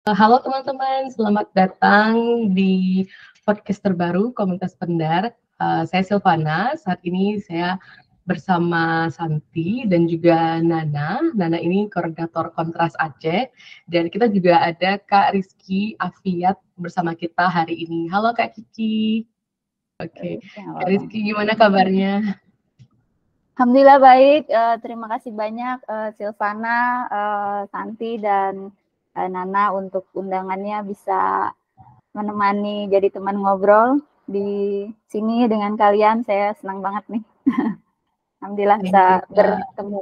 Halo teman-teman, selamat datang di podcast terbaru Komunitas Pendar. Saya Silvana, saat ini saya bersama Santi dan juga Nana. Nana ini koordinator Kontras Aceh, dan kita juga ada Kak Rizky Afiat bersama kita hari ini. Halo Kak Kiki. Oke, Kak Rizky gimana kabarnya? Alhamdulillah baik, terima kasih banyak Silvana, Santi, dan Nana untuk undangannya bisa menemani jadi teman ngobrol di sini dengan kalian. Saya senang banget nih. Alhamdulillah Thank bisa you, Kak. bertemu.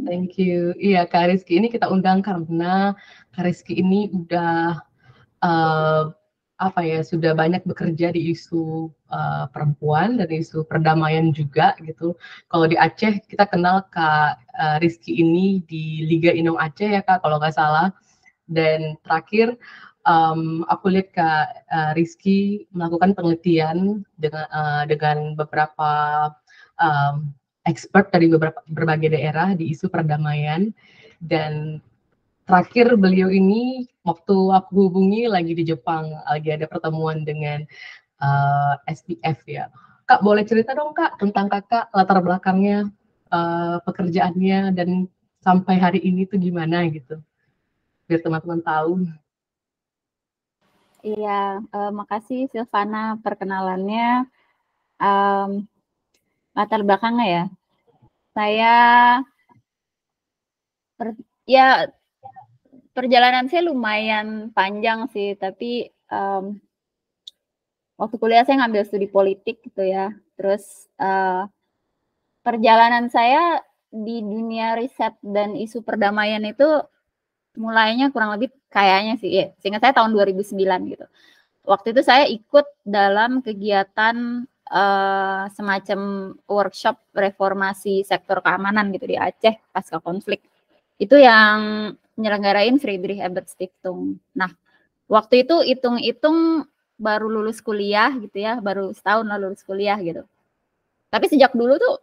Thank you. Iya, Kak Rizky ini kita undang karena Kak Rizky ini udah uh, sudah banyak bekerja di isu perempuan dan isu perdamaian juga gitu. Kalau di Aceh kita kenal Kak Rizky ini di Liga Inong Aceh ya Kak kalau nggak salah. Dan terakhir aku lihat Kak Rizky melakukan penelitian dengan beberapa expert dari berbagai daerah di isu perdamaian. Dan terakhir beliau ini waktu aku hubungi lagi di Jepang, lagi ada pertemuan dengan SPF ya. Kak boleh cerita dong Kak tentang Kakak latar belakangnya, pekerjaannya dan sampai hari ini tuh gimana gitu, biar teman-teman tahu. Iya, makasih Silvana perkenalannya. Latar belakangnya ya, saya ya perjalanan saya lumayan panjang sih, tapi waktu kuliah saya ngambil studi politik gitu ya. Terus perjalanan saya di dunia riset dan isu perdamaian itu mulainya kurang lebih kayaknya sih, ya, seingat saya tahun 2009 gitu. Waktu itu saya ikut dalam kegiatan semacam workshop reformasi sektor keamanan gitu di Aceh pasca konflik. Itu yang nyelenggarain Friedrich Ebert Stiftung. Nah, waktu itu hitung-hitung baru lulus kuliah gitu ya, baru setahun lah lulus kuliah gitu. Tapi sejak dulu tuh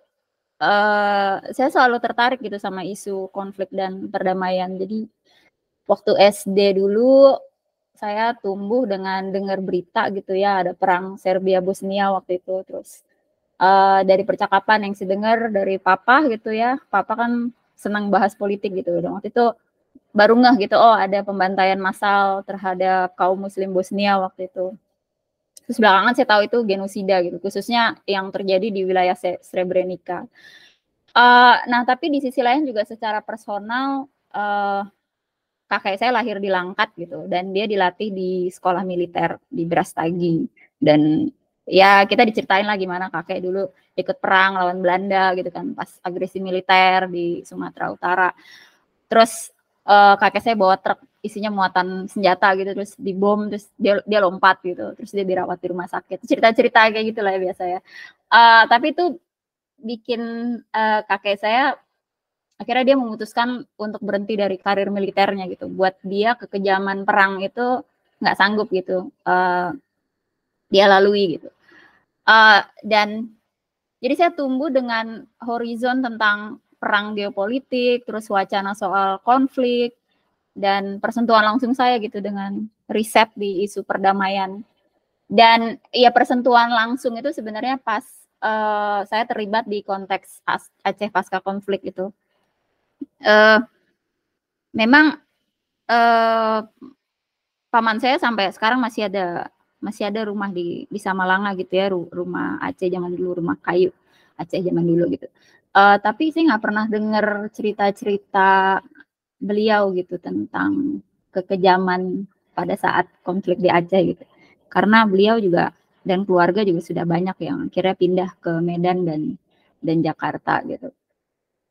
saya selalu tertarik gitu sama isu konflik dan perdamaian. Jadi waktu SD dulu saya tumbuh dengan dengar berita gitu ya, ada perang Serbia Bosnia waktu itu. Terus dari percakapan yang saya dengar dari papa gitu ya, papa kan senang bahas politik gitu. Dan waktu itu baru ngeh gitu, oh ada pembantaian massal terhadap kaum muslim Bosnia waktu itu. Terus belakangan saya tahu itu genosida gitu, khususnya yang terjadi di wilayah Srebrenica. Nah, tapi di sisi lain juga secara personal, kakek saya lahir di Langkat gitu, dan dia dilatih di sekolah militer di Brastagi. Dan ya kita diceritain lah gimana kakek dulu ikut perang lawan Belanda gitu kan, pas agresi militer di Sumatera Utara. Terus kakek saya bawa truk isinya muatan senjata gitu, terus dibom, terus dia lompat gitu, terus dia dirawat di rumah sakit. Cerita-cerita kayak gitu lah ya biasa ya. Tapi itu bikin kakek saya akhirnya dia memutuskan untuk berhenti dari karir militernya gitu. Buat dia kekejaman perang itu nggak sanggup gitu dia lalui gitu. Dan jadi saya tumbuh dengan horizon tentang perang geopolitik, terus wacana soal konflik, dan persentuhan langsung saya gitu dengan riset di isu perdamaian. Dan ya persentuhan langsung itu sebenarnya pas saya terlibat di konteks Aceh pasca konflik itu. Memang paman saya sampai sekarang masih ada rumah di Samalanga gitu ya, rumah Aceh zaman dulu, rumah kayu Aceh zaman dulu gitu. Tapi saya nggak pernah dengar cerita-cerita beliau gitu tentang kekejaman pada saat konflik di Aceh gitu. Karena beliau juga dan keluarga juga sudah banyak yang akhirnya pindah ke Medan dan Jakarta gitu.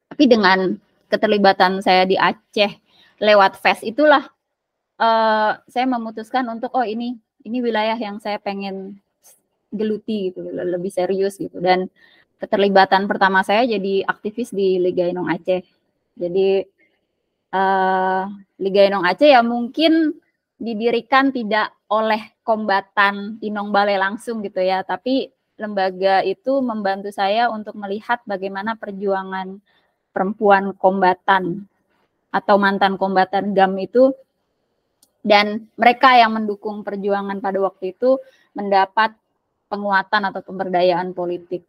Tapi dengan keterlibatan saya di Aceh lewat FES itulah saya memutuskan untuk ini wilayah yang saya pengen geluti gitu, lebih serius gitu. Dan keterlibatan pertama saya jadi aktivis di Liga Inong Aceh. Jadi Liga Inong Aceh ya mungkin didirikan tidak oleh kombatan Inong Balai langsung gitu ya, tapi lembaga itu membantu saya untuk melihat bagaimana perjuangan perempuan kombatan atau mantan kombatan GAM itu Dan mereka yang mendukung perjuangan pada waktu itu mendapat penguatan atau pemberdayaan politik.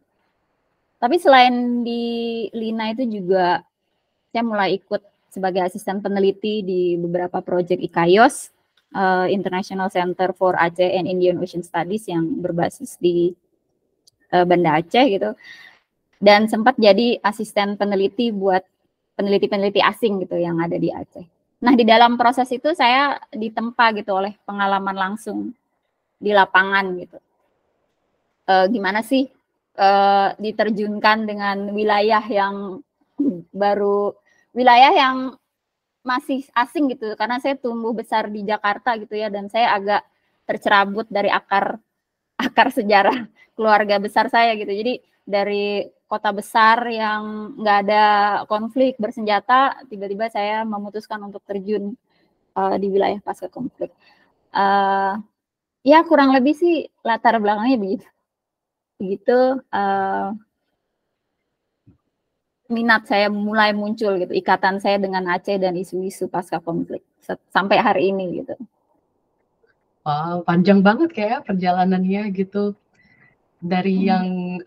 Tapi selain di LINA itu juga saya mulai ikut sebagai asisten peneliti di beberapa proyek ICAIOS, International Center for Aceh and Indian Ocean Studies yang berbasis di Banda Aceh gitu. Dan sempat jadi asisten peneliti buat peneliti-peneliti asing gitu yang ada di Aceh. Nah, di dalam proses itu saya ditempa gitu oleh pengalaman langsung di lapangan gitu. Gimana sih diterjunkan dengan wilayah yang baru, wilayah yang masih asing gitu, karena saya tumbuh besar di Jakarta gitu ya, dan saya agak tercerabut dari akar sejarah keluarga besar saya gitu. Jadi dari kota besar yang nggak ada konflik bersenjata, tiba-tiba saya memutuskan untuk terjun di wilayah pasca konflik. Ya kurang lebih sih latar belakangnya begitu. Minat saya mulai muncul gitu, ikatan saya dengan Aceh dan isu-isu pasca konflik sampai hari ini gitu. Wow, panjang banget kayak perjalanannya gitu. Dari yang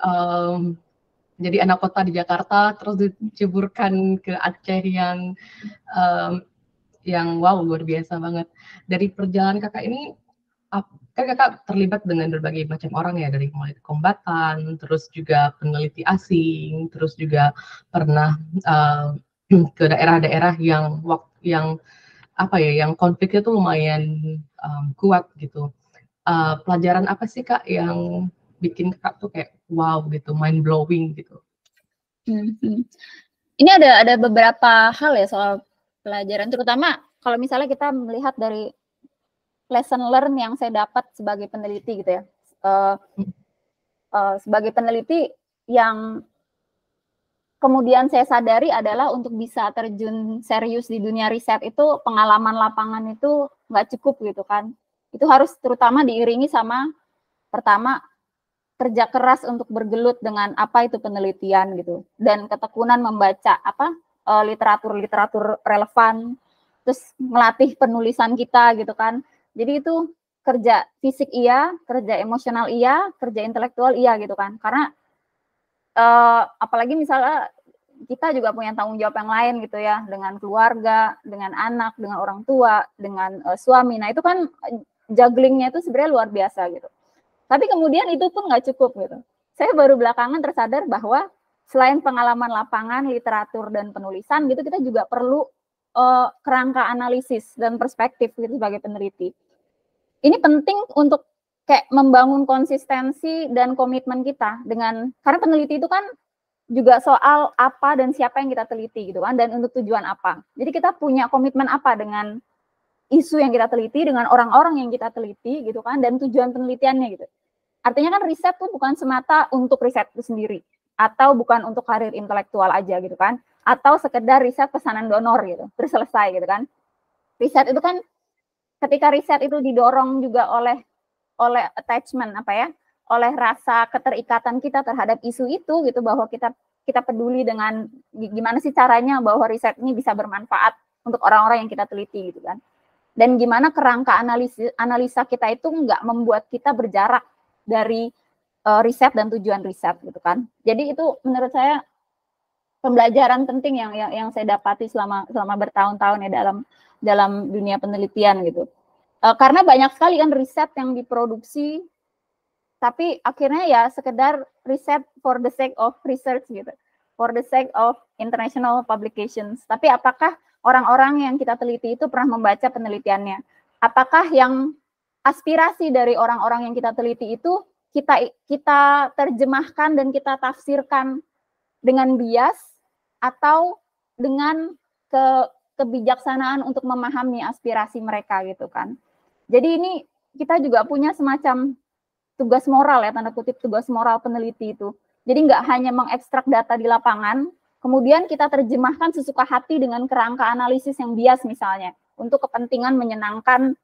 jadi anak kota di Jakarta, terus diceburkan ke Aceh yang wow, luar biasa banget. Dari perjalanan kakak ini, kan kakak terlibat dengan berbagai macam orang ya, dari mulai kombatan, terus juga peneliti asing, terus juga pernah ke daerah-daerah yang konfliknya tuh lumayan kuat gitu. Pelajaran apa sih kak yang bikin kakak tuh kayak wow gitu, mind blowing gitu? Ini ada beberapa hal ya soal pelajaran, terutama kalau misalnya kita melihat dari lesson learn yang saya dapat sebagai peneliti gitu ya. Sebagai peneliti yang kemudian saya sadari adalah untuk bisa terjun serius di dunia riset itu pengalaman lapangan itu nggak cukup gitu kan. Itu harus terutama diiringi sama pertama kerja keras untuk bergelut dengan apa itu penelitian gitu, dan ketekunan membaca literatur relevan, terus melatih penulisan kita gitu kan. Jadi itu kerja fisik iya, kerja emosional iya, kerja intelektual iya gitu kan. Karena apalagi misalnya kita juga punya tanggung jawab yang lain gitu ya, dengan keluarga, dengan anak, dengan orang tua, dengan suami. Nah itu kan jugglingnya itu sebenarnya luar biasa gitu. Tapi kemudian itu pun nggak cukup gitu. Saya baru belakangan tersadar bahwa selain pengalaman lapangan, literatur, dan penulisan gitu, kita juga perlu kerangka analisis dan perspektif gitu sebagai peneliti. Ini penting untuk kayak membangun konsistensi dan komitmen kita dengan, karena peneliti itu kan juga soal apa dan siapa yang kita teliti gitu kan, dan untuk tujuan apa. Jadi kita punya komitmen apa dengan isu yang kita teliti, dengan orang-orang yang kita teliti gitu kan, dan tujuan penelitiannya gitu. Artinya kan riset tuh bukan semata untuk riset itu sendiri, atau bukan untuk karir intelektual aja gitu kan, atau sekedar riset pesanan donor gitu, terus selesai gitu kan. Riset itu kan ketika riset itu didorong juga oleh attachment oleh rasa keterikatan kita terhadap isu itu gitu, bahwa kita peduli dengan gimana sih caranya bahwa riset ini bisa bermanfaat untuk orang-orang yang kita teliti gitu kan. Dan gimana kerangka analisa kita itu nggak membuat kita berjarak dari riset dan tujuan riset gitu kan. Jadi itu menurut saya pembelajaran penting yang saya dapati selama bertahun-tahun ya dalam dunia penelitian gitu. Karena banyak sekali kan riset yang diproduksi, tapi akhirnya ya sekedar riset for the sake of research gitu, for the sake of international publications. Tapi apakah orang-orang yang kita teliti itu pernah membaca penelitiannya? Apakah yang aspirasi dari orang-orang yang kita teliti itu kita terjemahkan dan kita tafsirkan dengan bias atau dengan kebijaksanaan untuk memahami aspirasi mereka gitu kan. Jadi ini kita juga punya semacam tugas moral ya, tanda kutip tugas moral peneliti itu. Jadi nggak hanya mengekstrak data di lapangan, kemudian kita terjemahkan sesuka hati dengan kerangka analisis yang bias misalnya, untuk kepentingan menyenangkan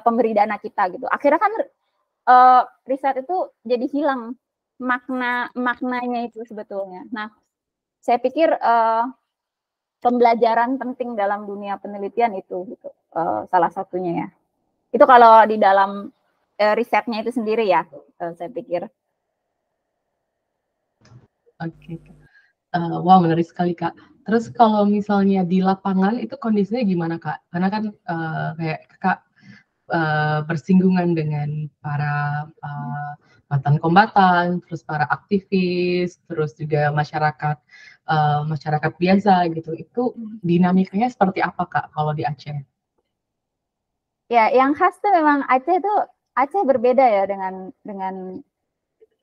pemberi dana kita gitu. Akhirnya kan riset itu jadi hilang maknanya itu sebetulnya. Nah, saya pikir pembelajaran penting dalam dunia penelitian itu gitu. salah satunya ya. Itu kalau di dalam risetnya itu sendiri ya, saya pikir. Oke. Wow, menarik sekali, Kak. Terus kalau misalnya di lapangan itu kondisinya gimana, Kak? Karena kan kayak Kak bersinggungan dengan para mantan kombatan, terus para aktivis, terus juga masyarakat masyarakat biasa gitu. Itu dinamikanya seperti apa, Kak, kalau di Aceh? Ya, yang khas tuh memang Aceh berbeda ya dengan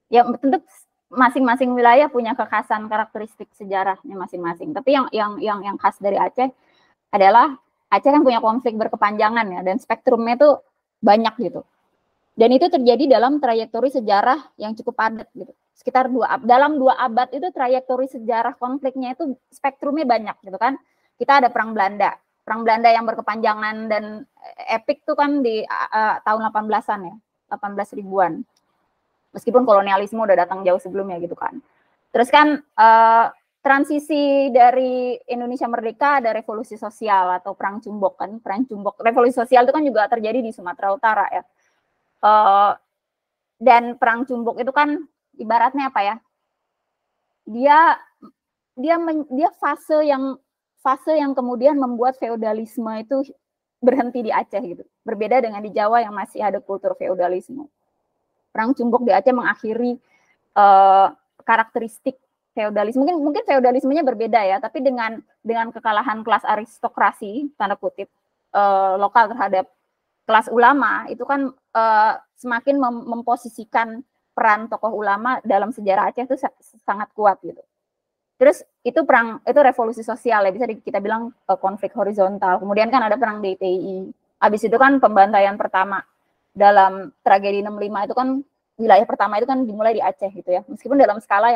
ya tentu masing-masing wilayah punya kekhasan karakteristik sejarahnya masing-masing. Tapi yang khas dari Aceh adalah Aceh kan punya konflik berkepanjangan ya, dan spektrumnya tuh banyak gitu. Dan itu terjadi dalam trayektori sejarah yang cukup padat gitu. Sekitar dalam 2 abad itu trayektori sejarah konfliknya itu spektrumnya banyak gitu kan. Kita ada Perang Belanda. Perang Belanda yang berkepanjangan dan epik tuh kan di tahun 18-an ya, 18 ribuan. Meskipun kolonialisme udah datang jauh sebelumnya gitu kan. Terus kan transisi dari Indonesia merdeka ada revolusi sosial atau perang Cumbok kan. Perang Cumbok, revolusi sosial itu kan juga terjadi di Sumatera Utara ya. Dan perang Cumbok itu kan ibaratnya apa ya? Dia fase yang kemudian membuat feodalisme itu berhenti di Aceh gitu. Berbeda dengan di Jawa yang masih ada kultur feodalisme. Perang Cumbok di Aceh mengakhiri karakteristik feodalisme. Mungkin feodalismenya berbeda ya, tapi dengan kekalahan kelas aristokrasi tanda kutip lokal terhadap kelas ulama itu kan semakin memposisikan peran tokoh ulama dalam sejarah Aceh itu sangat kuat gitu. Terus itu revolusi sosial ya, bisa kita bilang konflik horizontal. Kemudian kan ada perang DTI. Habis itu kan pembantaian pertama dalam tragedi 65 itu kan wilayah pertama itu kan dimulai di Aceh gitu ya. Meskipun dalam skala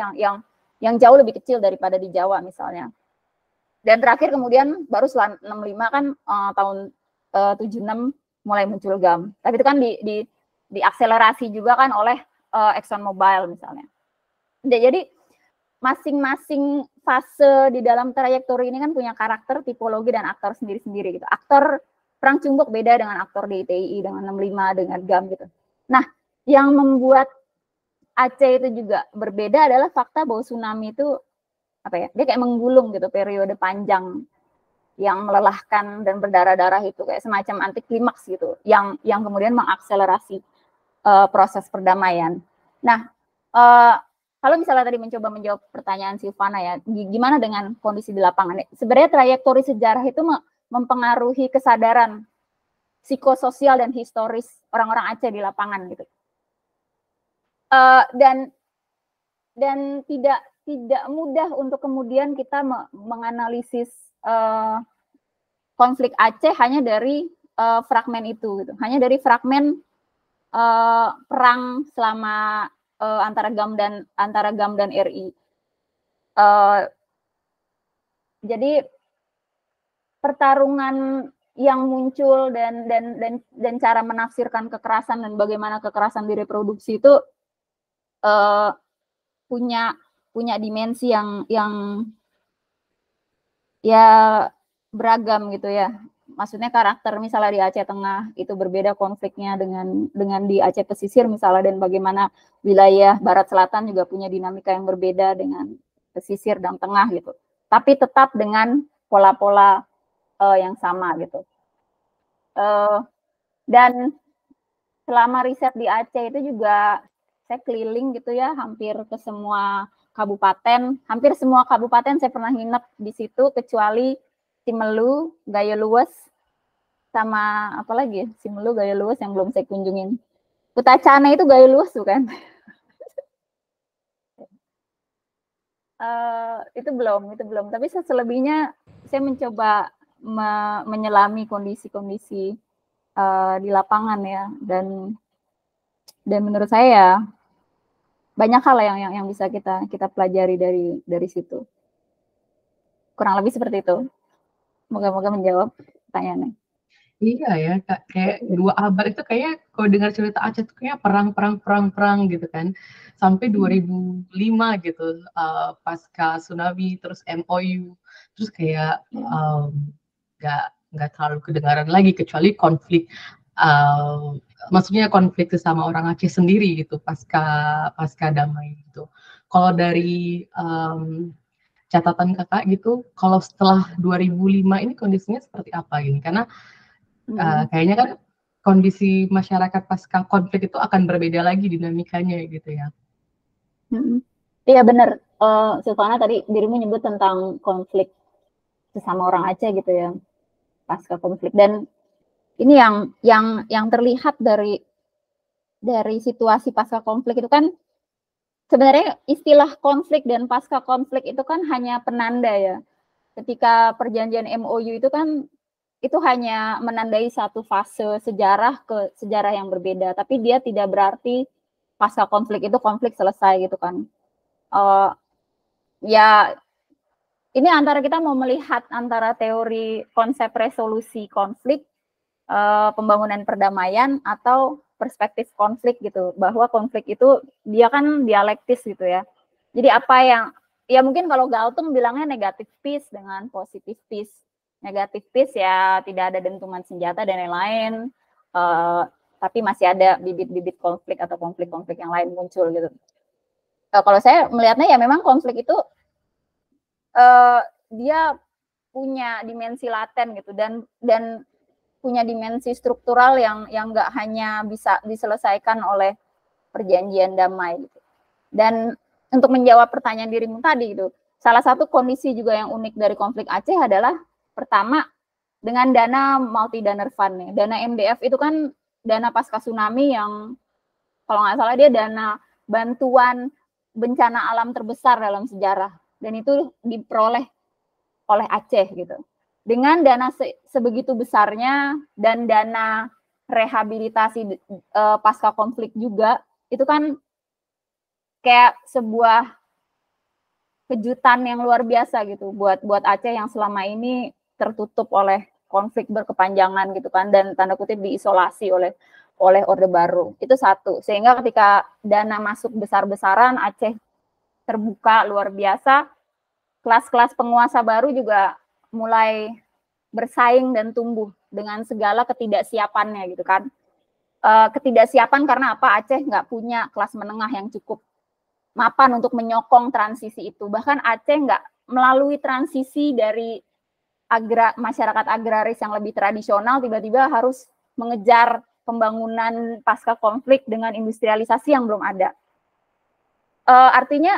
yang jauh lebih kecil daripada di Jawa misalnya. Dan terakhir kemudian baru setelah 65 kan tahun 76 mulai muncul GAM. Tapi itu kan diakselerasi juga kan oleh Exxon Mobil misalnya. Jadi masing-masing fase di dalam trayektori ini kan punya karakter, tipologi, dan aktor sendiri-sendiri gitu. Aktor Perang Cumbok beda dengan aktor DTI, dengan 65, dengan GAM gitu. Nah, yang membuat Aceh itu juga berbeda adalah fakta bahwa tsunami itu apa ya? Dia kayak menggulung gitu, periode panjang yang melelahkan dan berdarah-darah itu kayak semacam anti klimaks gitu, yang kemudian mengakselerasi proses perdamaian. Nah, kalau misalnya tadi mencoba menjawab pertanyaan Silvana ya, gimana dengan kondisi di lapangan? Sebenarnya trayektori sejarah itu mempengaruhi kesadaran psikososial dan historis orang-orang Aceh di lapangan gitu. Dan tidak mudah untuk kemudian kita menganalisis konflik Aceh hanya dari fragmen itu gitu. Hanya dari fragmen perang selama antara GAM dan RI. Jadi pertarungan yang muncul dan cara menafsirkan kekerasan dan bagaimana kekerasan direproduksi itu punya dimensi yang ya beragam gitu ya. Maksudnya karakter misalnya di Aceh Tengah itu berbeda konfliknya dengan di Aceh Pesisir misalnya, dan bagaimana wilayah Barat Selatan juga punya dinamika yang berbeda dengan pesisir dan tengah gitu. Tapi tetap dengan pola-pola yang sama gitu. Dan selama riset di Aceh itu juga saya keliling gitu ya, hampir ke semua kabupaten. Hampir semua kabupaten saya pernah nginep di situ kecuali Simelu, Gayo Luwes, sama apa lagi? Simelu, Gayo Luwes yang belum saya kunjungin. Kutacana itu Gayo Luwes bukan? Itu belum. Tapi selebihnya saya mencoba menyelami kondisi-kondisi di lapangan ya, dan menurut saya ya banyak hal yang bisa kita pelajari dari situ. Kurang lebih seperti itu. Moga-moga menjawab pertanyaannya. Iya ya, Kak. Kayak 2 abad itu kayaknya kalau dengar cerita Aceh itu kayaknya perang gitu kan. Sampai 2005 gitu, pasca tsunami, terus MOU, terus kayak nggak terlalu kedengaran lagi, kecuali konflik, maksudnya konflik sesama orang Aceh sendiri gitu, pasca damai gitu. Kalau dari catatan kakak gitu, kalau setelah 2005 ini kondisinya seperti apa gini? Karena kayaknya kan kondisi masyarakat pasca konflik itu akan berbeda lagi dinamikanya gitu ya. Iya benar, Silvana tadi dirimu nyebut tentang konflik sesama orang Aceh gitu ya, pasca konflik. Dan ini yang terlihat dari situasi pasca konflik itu kan sebenarnya istilah konflik dan pasca konflik itu kan hanya penanda ya. Ketika perjanjian MOU itu kan itu hanya menandai satu fase sejarah ke sejarah yang berbeda, tapi dia tidak berarti pasca konflik itu konflik selesai gitu kan. Ya ini antara kita mau melihat antara teori konsep resolusi konflik, pembangunan perdamaian, atau perspektif konflik gitu, bahwa konflik itu dia kan dialektis gitu ya. Jadi apa yang, ya mungkin kalau Galtung bilangnya negatif peace dengan positif peace. Negatif peace ya tidak ada dentuman senjata dan lain-lain, tapi masih ada bibit-bibit konflik atau konflik-konflik yang lain muncul gitu. Kalau saya melihatnya ya memang konflik itu dia punya dimensi laten gitu dan punya dimensi struktural yang nggak hanya bisa diselesaikan oleh perjanjian damai gitu. Dan untuk menjawab pertanyaan dirimu tadi gitu, salah satu kondisi juga yang unik dari konflik Aceh adalah pertama dengan dana multi donor fund nih. Dana MDF itu kan dana pasca tsunami yang kalau nggak salah dia dana bantuan bencana alam terbesar dalam sejarah, dan itu diperoleh oleh Aceh gitu. Dengan dana sebegitu besarnya dan dana rehabilitasi pasca konflik juga, itu kan kayak sebuah kejutan yang luar biasa gitu buat Aceh yang selama ini tertutup oleh konflik berkepanjangan gitu kan, dan tanda kutip diisolasi oleh Orde Baru. Itu satu. Sehingga ketika dana masuk besar-besaran, Aceh terbuka luar biasa, kelas-kelas penguasa baru juga mulai bersaing dan tumbuh dengan segala ketidaksiapannya gitu kan. Ketidaksiapan karena apa? Aceh nggak punya kelas menengah yang cukup mapan untuk menyokong transisi itu. Bahkan Aceh nggak melalui transisi dari masyarakat agraris yang lebih tradisional tiba-tiba harus mengejar pembangunan pasca konflik dengan industrialisasi yang belum ada. Artinya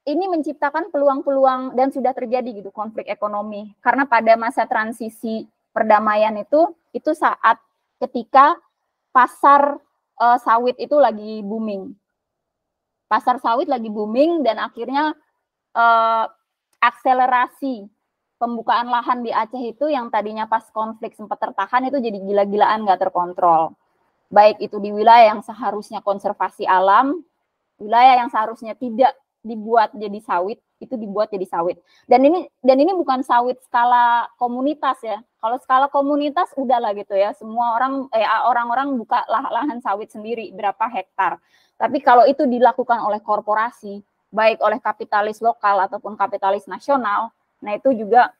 ini menciptakan peluang-peluang dan sudah terjadi gitu konflik ekonomi, karena pada masa transisi perdamaian itu saat ketika pasar sawit itu lagi booming. Pasar sawit lagi booming dan akhirnya akselerasi pembukaan lahan di Aceh itu yang tadinya pas konflik sempat tertahan itu jadi gila-gilaan, nggak terkontrol. Baik itu di wilayah yang seharusnya konservasi alam, wilayah yang seharusnya tidak dibuat jadi sawit, itu dibuat jadi sawit. Dan ini bukan sawit skala komunitas ya. Kalau skala komunitas udahlah gitu ya, semua orang-orang buka lahan sawit sendiri berapa hektar. Tapi kalau itu dilakukan oleh korporasi, baik oleh kapitalis lokal ataupun kapitalis nasional, nah itu juga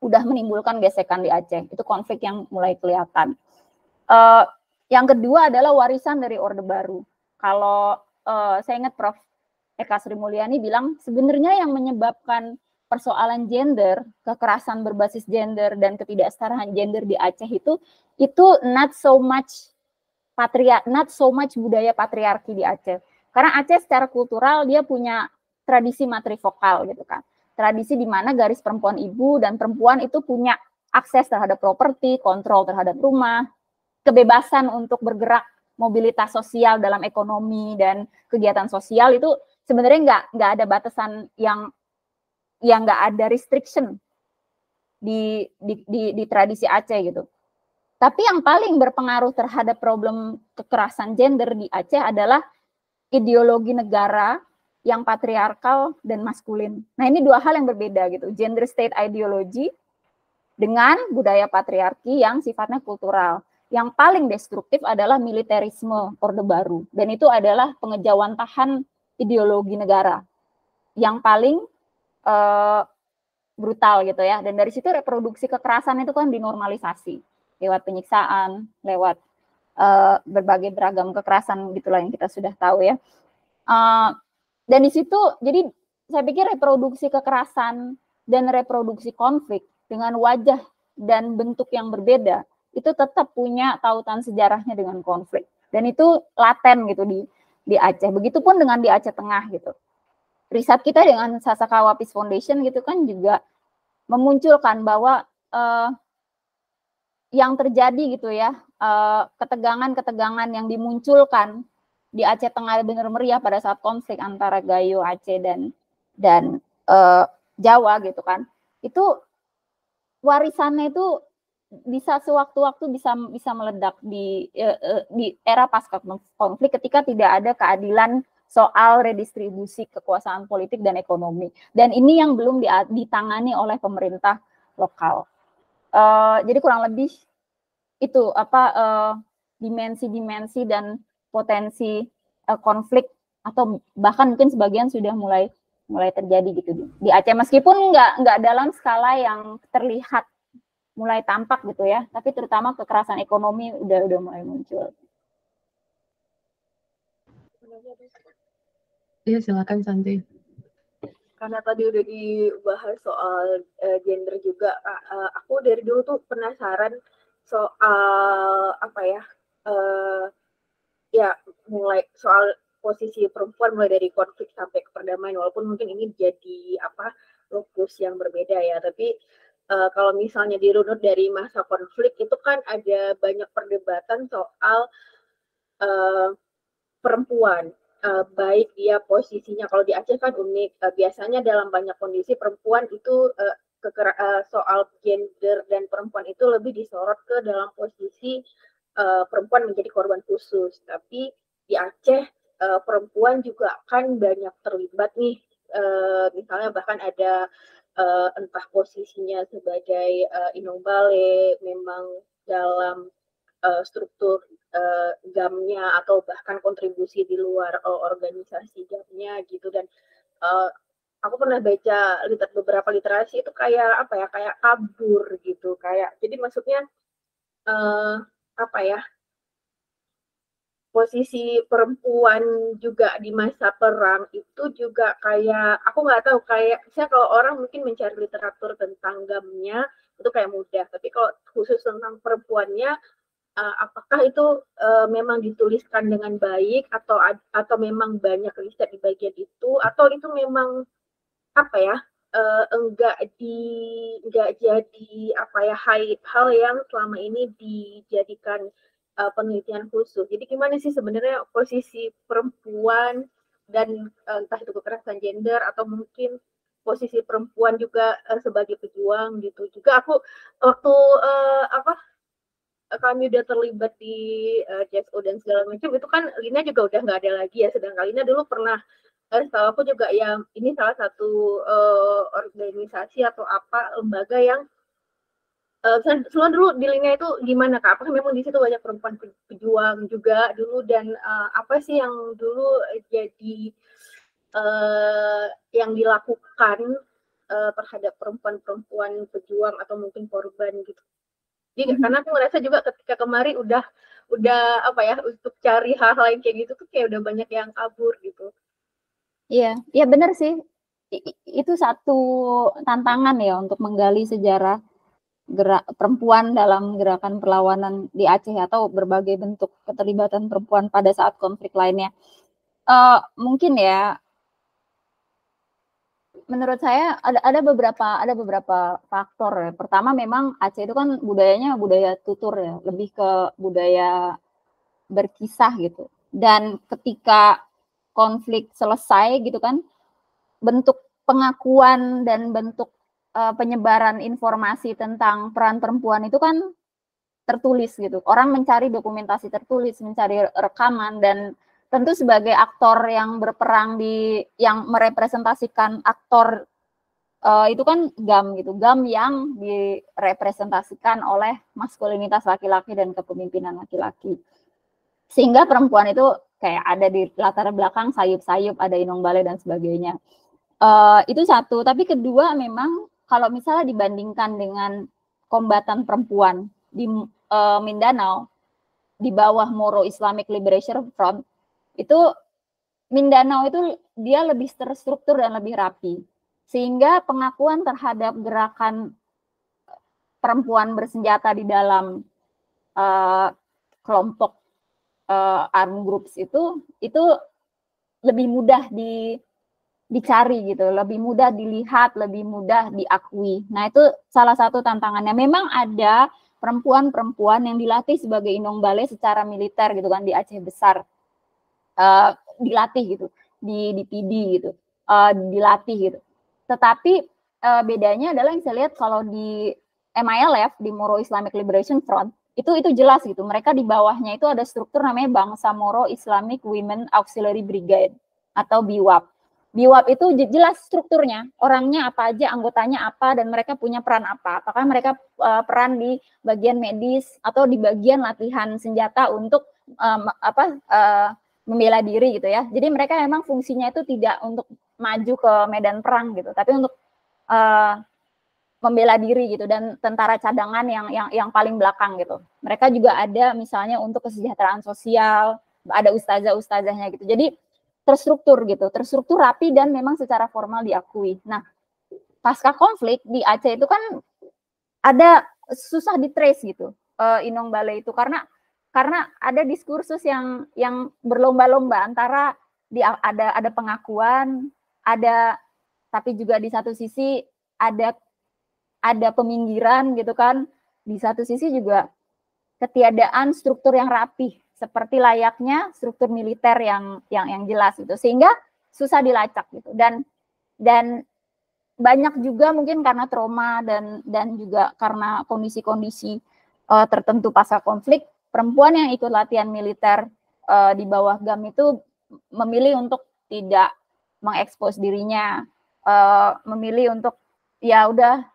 udah menimbulkan gesekan di Aceh. Itu konflik yang mulai kelihatan. Yang kedua adalah warisan dari Orde Baru. Kalau saya ingat Prof. Eka Sri Mulyani bilang sebenarnya yang menyebabkan persoalan gender, kekerasan berbasis gender dan ketidaksetaraan gender di Aceh itu not so much budaya patriarki di Aceh. Karena Aceh secara kultural dia punya tradisi matrifokal gitu kan. Tradisi di mana garis perempuan ibu dan perempuan itu punya akses terhadap properti, kontrol terhadap rumah, kebebasan untuk bergerak, mobilitas sosial dalam ekonomi dan kegiatan sosial itu sebenarnya nggak ada batasan yang nggak ada restriction di tradisi Aceh gitu. Tapi yang paling berpengaruh terhadap problem kekerasan gender di Aceh adalah ideologi negara yang patriarkal dan maskulin. Nah ini dua hal yang berbeda gitu, gender state ideology dengan budaya patriarki yang sifatnya kultural. Yang paling destruktif adalah militerisme Orde Baru, dan itu adalah pengejawantahan ideologi negara. Yang paling brutal gitu ya. Dan dari situ reproduksi kekerasan itu kan dinormalisasi lewat penyiksaan, lewat berbagai beragam kekerasan gitulah yang kita sudah tahu ya. Dan di situ jadi saya pikir reproduksi kekerasan dan reproduksi konflik dengan wajah dan bentuk yang berbeda itu tetap punya tautan sejarahnya dengan konflik. Dan itu laten gitu di Aceh. Begitupun dengan di Aceh Tengah gitu. Riset kita dengan Sasakawa Peace Foundation gitu kan juga memunculkan bahwa yang terjadi gitu ya, ketegangan-ketegangan yang dimunculkan di Aceh Tengah benar meriah pada saat konflik antara Gayo Aceh dan Jawa gitu kan. Itu warisannya itu bisa sewaktu-waktu bisa meledak di era pasca konflik ketika tidak ada keadilan soal redistribusi kekuasaan politik dan ekonomi. Dan ini yang belum ditangani oleh pemerintah lokal. Jadi kurang lebih itu dimensi-dimensi dan potensi konflik atau bahkan mungkin sebagian sudah mulai terjadi gitu di Aceh, meskipun nggak dalam skala yang terlihat mulai tampak gitu ya, tapi terutama kekerasan ekonomi udah mulai muncul. Iya, silakan Santi. Karena tadi udah dibahas soal gender juga, aku dari dulu tuh penasaran soal mulai soal posisi perempuan mulai dari konflik sampai ke perdamaian, walaupun mungkin ini jadi lokus yang berbeda ya, tapi kalau misalnya dirunut dari masa konflik itu kan ada banyak perdebatan soal perempuan, baik dia posisinya, kalau di Aceh kan unik, biasanya dalam banyak kondisi perempuan itu soal gender dan perempuan itu lebih disorot ke dalam posisi perempuan menjadi korban khusus. Tapi di Aceh perempuan juga kan banyak terlibat nih, misalnya bahkan ada entah posisinya sebagai inong bale, memang dalam struktur GAM-nya atau bahkan kontribusi di luar organisasi GAM-nya gitu. Dan aku pernah baca beberapa literasi itu kayak kayak kabur gitu, kayak jadi maksudnya posisi perempuan juga di masa perang itu juga kayak, aku nggak tahu, kayak misalnya kalau orang mungkin mencari literatur tentang GAM-nya itu kayak mudah, tapi kalau khusus tentang perempuannya apakah itu memang dituliskan dengan baik atau memang banyak riset di bagian itu, atau itu memang enggak jadi hal yang selama ini dijadikan penelitian khusus. Jadi gimana sih sebenarnya posisi perempuan dan entah itu kekerasan gender atau mungkin posisi perempuan juga sebagai pejuang gitu. Juga aku waktu kami udah terlibat di JSO dan segala macam itu kan Lina juga udah nggak ada lagi ya, sedangkan Lina dulu pernah setahu aku juga yang ini salah satu organisasi atau lembaga yang Selain dulu di Lina itu gimana Kak? Apakah memang di situ banyak perempuan pejuang juga dulu, dan apa sih yang dulu jadi yang dilakukan terhadap perempuan-perempuan pejuang atau mungkin korban gitu? Jadi karena aku ngerasa juga ketika kemarin udah untuk cari hal-hal yang kayak gitu tuh kayak udah banyak yang kabur gitu. Iya, benar sih. Itu satu tantangan ya untuk menggali sejarah perempuan dalam gerakan perlawanan di Aceh atau berbagai bentuk keterlibatan perempuan pada saat konflik lainnya. Mungkin ya, menurut saya ada beberapa faktor ya. Pertama, memang Aceh itu kan budayanya budaya tutur ya, lebih ke budaya berkisah gitu. Dan ketika konflik selesai gitu kan, bentuk pengakuan dan bentuk penyebaran informasi tentang peran perempuan itu kan tertulis gitu. Orang mencari dokumentasi tertulis, mencari rekaman, dan tentu sebagai aktor yang berperang yang merepresentasikan aktor itu kan GAM gitu. GAM yang direpresentasikan oleh maskulinitas laki-laki dan kepemimpinan laki-laki. Sehingga perempuan itu kayak ada di latar belakang sayup-sayup, ada inong bale dan sebagainya. Itu satu. Tapi kedua, memang kalau misalnya dibandingkan dengan kombatan perempuan di Mindanao di bawah Moro Islamic Liberation Front, itu Mindanao itu dia lebih terstruktur dan lebih rapi, sehingga pengakuan terhadap gerakan perempuan bersenjata di dalam kelompok armed groups itu lebih mudah dicari gitu, lebih mudah dilihat, lebih mudah diakui. Nah, itu salah satu tantangannya. Memang ada perempuan-perempuan yang dilatih sebagai Inong Bale secara militer gitu kan di Aceh Besar, dilatih gitu, di PD gitu, dilatih gitu. Tetapi bedanya adalah yang saya lihat kalau di MILF, di Moro Islamic Liberation Front, itu jelas gitu. Mereka di bawahnya itu ada struktur namanya Bangsa Moro Islamic Women Auxiliary Brigade atau BIWAP. BIWAP itu jelas strukturnya, orangnya apa aja, anggotanya apa, dan mereka punya peran apa. Apakah mereka peran di bagian medis atau di bagian latihan senjata untuk membela diri gitu ya. Jadi mereka memang fungsinya itu tidak untuk maju ke medan perang gitu, tapi untuk membela diri gitu, dan tentara cadangan yang paling belakang gitu. Mereka juga ada misalnya untuk kesejahteraan sosial, ada ustazah-ustazahnya gitu. Jadi terstruktur gitu, terstruktur rapi dan memang secara formal diakui. Nah, pasca konflik di Aceh itu kan ada susah di-trace gitu, Inong Bale itu karena ada diskursus yang berlomba-lomba antara ada pengakuan, ada tapi juga di satu sisi ada peminggiran gitu kan, di satu sisi juga ketiadaan struktur yang rapih seperti layaknya struktur militer yang jelas gitu, sehingga susah dilacak gitu, dan banyak juga mungkin karena trauma dan juga karena kondisi-kondisi tertentu pasca konflik, perempuan yang ikut latihan militer di bawah GAM itu memilih untuk tidak mengekspos dirinya, memilih untuk ya udah,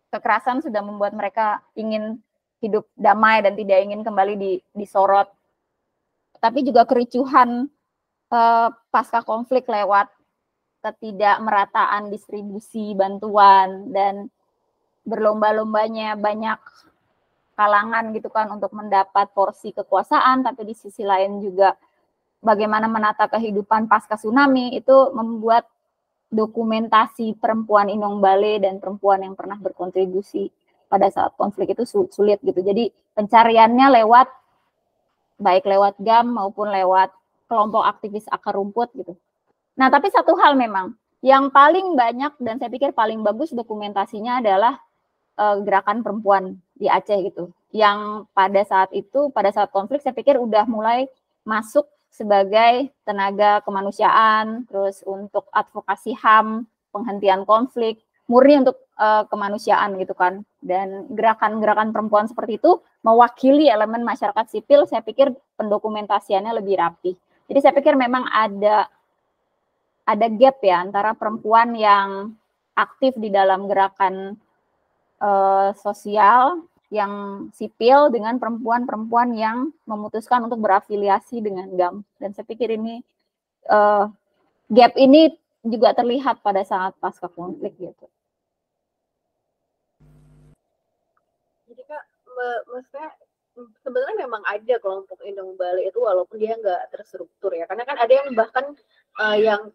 kekerasan sudah membuat mereka ingin hidup damai dan tidak ingin kembali disorot. Tapi juga kericuhan pasca konflik lewat ketidakmerataan distribusi bantuan dan berlomba-lombanya banyak kalangan gitu kan untuk mendapat porsi kekuasaan, tapi di sisi lain juga bagaimana menata kehidupan pasca tsunami, itu membuat dokumentasi perempuan Inong Bale dan perempuan yang pernah berkontribusi pada saat konflik itu sulit gitu. Jadi pencariannya baik lewat GAM maupun lewat kelompok aktivis akar rumput gitu. Nah, tapi satu hal memang yang paling banyak dan saya pikir paling bagus dokumentasinya adalah gerakan perempuan di Aceh gitu. Yang pada saat konflik saya pikir udah mulai masuk sebagai tenaga kemanusiaan, terus untuk advokasi HAM, penghentian konflik, murni untuk kemanusiaan gitu kan. Dan gerakan-gerakan perempuan seperti itu mewakili elemen masyarakat sipil, saya pikir pendokumentasiannya lebih rapi. Jadi saya pikir memang ada gap ya antara perempuan yang aktif di dalam gerakan sosial yang sipil dengan perempuan-perempuan yang memutuskan untuk berafiliasi dengan GAM. Dan saya pikir ini gap ini juga terlihat pada saat pasca konflik gitu. Jadi Kak, maksudnya sebenarnya memang ada kelompok Inong Bale itu walaupun dia nggak terstruktur ya, karena kan ada yang bahkan yang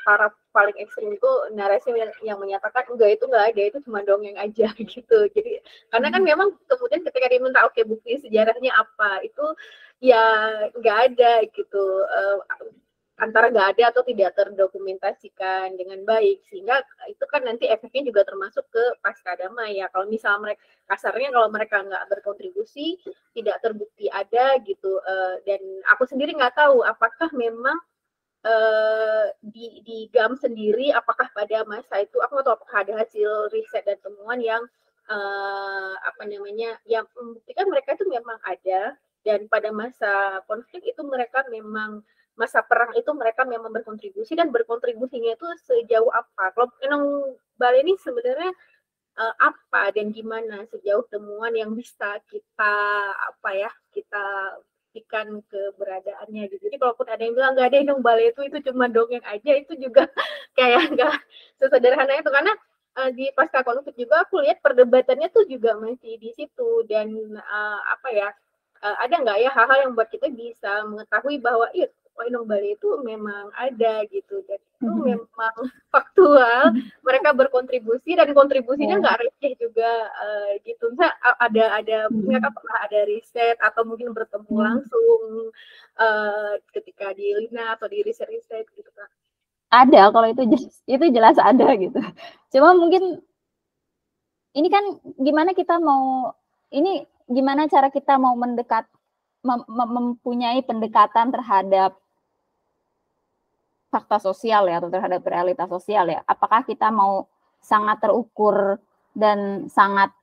taraf paling ekstrim itu narasi yang menyatakan enggak, itu nggak ada, itu cuma dongeng aja gitu. Jadi karena kan memang kemudian ketika diminta oke bukti sejarahnya apa, itu ya nggak ada gitu, antara nggak ada atau tidak terdokumentasikan dengan baik, sehingga itu kan nanti efeknya juga termasuk ke pasca damai ya. Kalau misalnya mereka kasarnya kalau mereka nggak berkontribusi, tidak terbukti ada gitu, dan aku sendiri nggak tahu apakah memang di GAM sendiri, apakah pada masa itu aku nggak tahu apakah ada hasil riset dan temuan yang yang membuktikan mereka itu memang ada, dan pada masa konflik itu mereka memang, masa perang itu mereka memang berkontribusi, dan berkontribusinya itu sejauh apa. Kalau Inong Bale ini sebenarnya apa dan gimana sejauh temuan yang bisa kita buktikan keberadaannya gitu. Jadi kalaupun ada yang bilang nggak ada Inong Bale itu cuma dongeng aja, itu juga kayak nggak sesederhana itu, karena di pasca konflik juga aku lihat perdebatannya tuh juga masih di situ, dan apa ya, ada nggak ya hal-hal yang buat kita bisa mengetahui bahwa Inong Bali itu memang ada gitu, dan itu memang faktual, mereka berkontribusi dan kontribusinya nggak receh juga gitu. Misalnya ada mereka pernah ada riset atau mungkin bertemu langsung ketika di Lina atau di riset-riset gitu kan. Ada, kalau itu jelas ada gitu. Cuma mungkin ini kan gimana cara kita mau mempunyai pendekatan terhadap fakta sosial ya, atau terhadap realitas sosial ya. Apakah kita mau sangat terukur dan sangat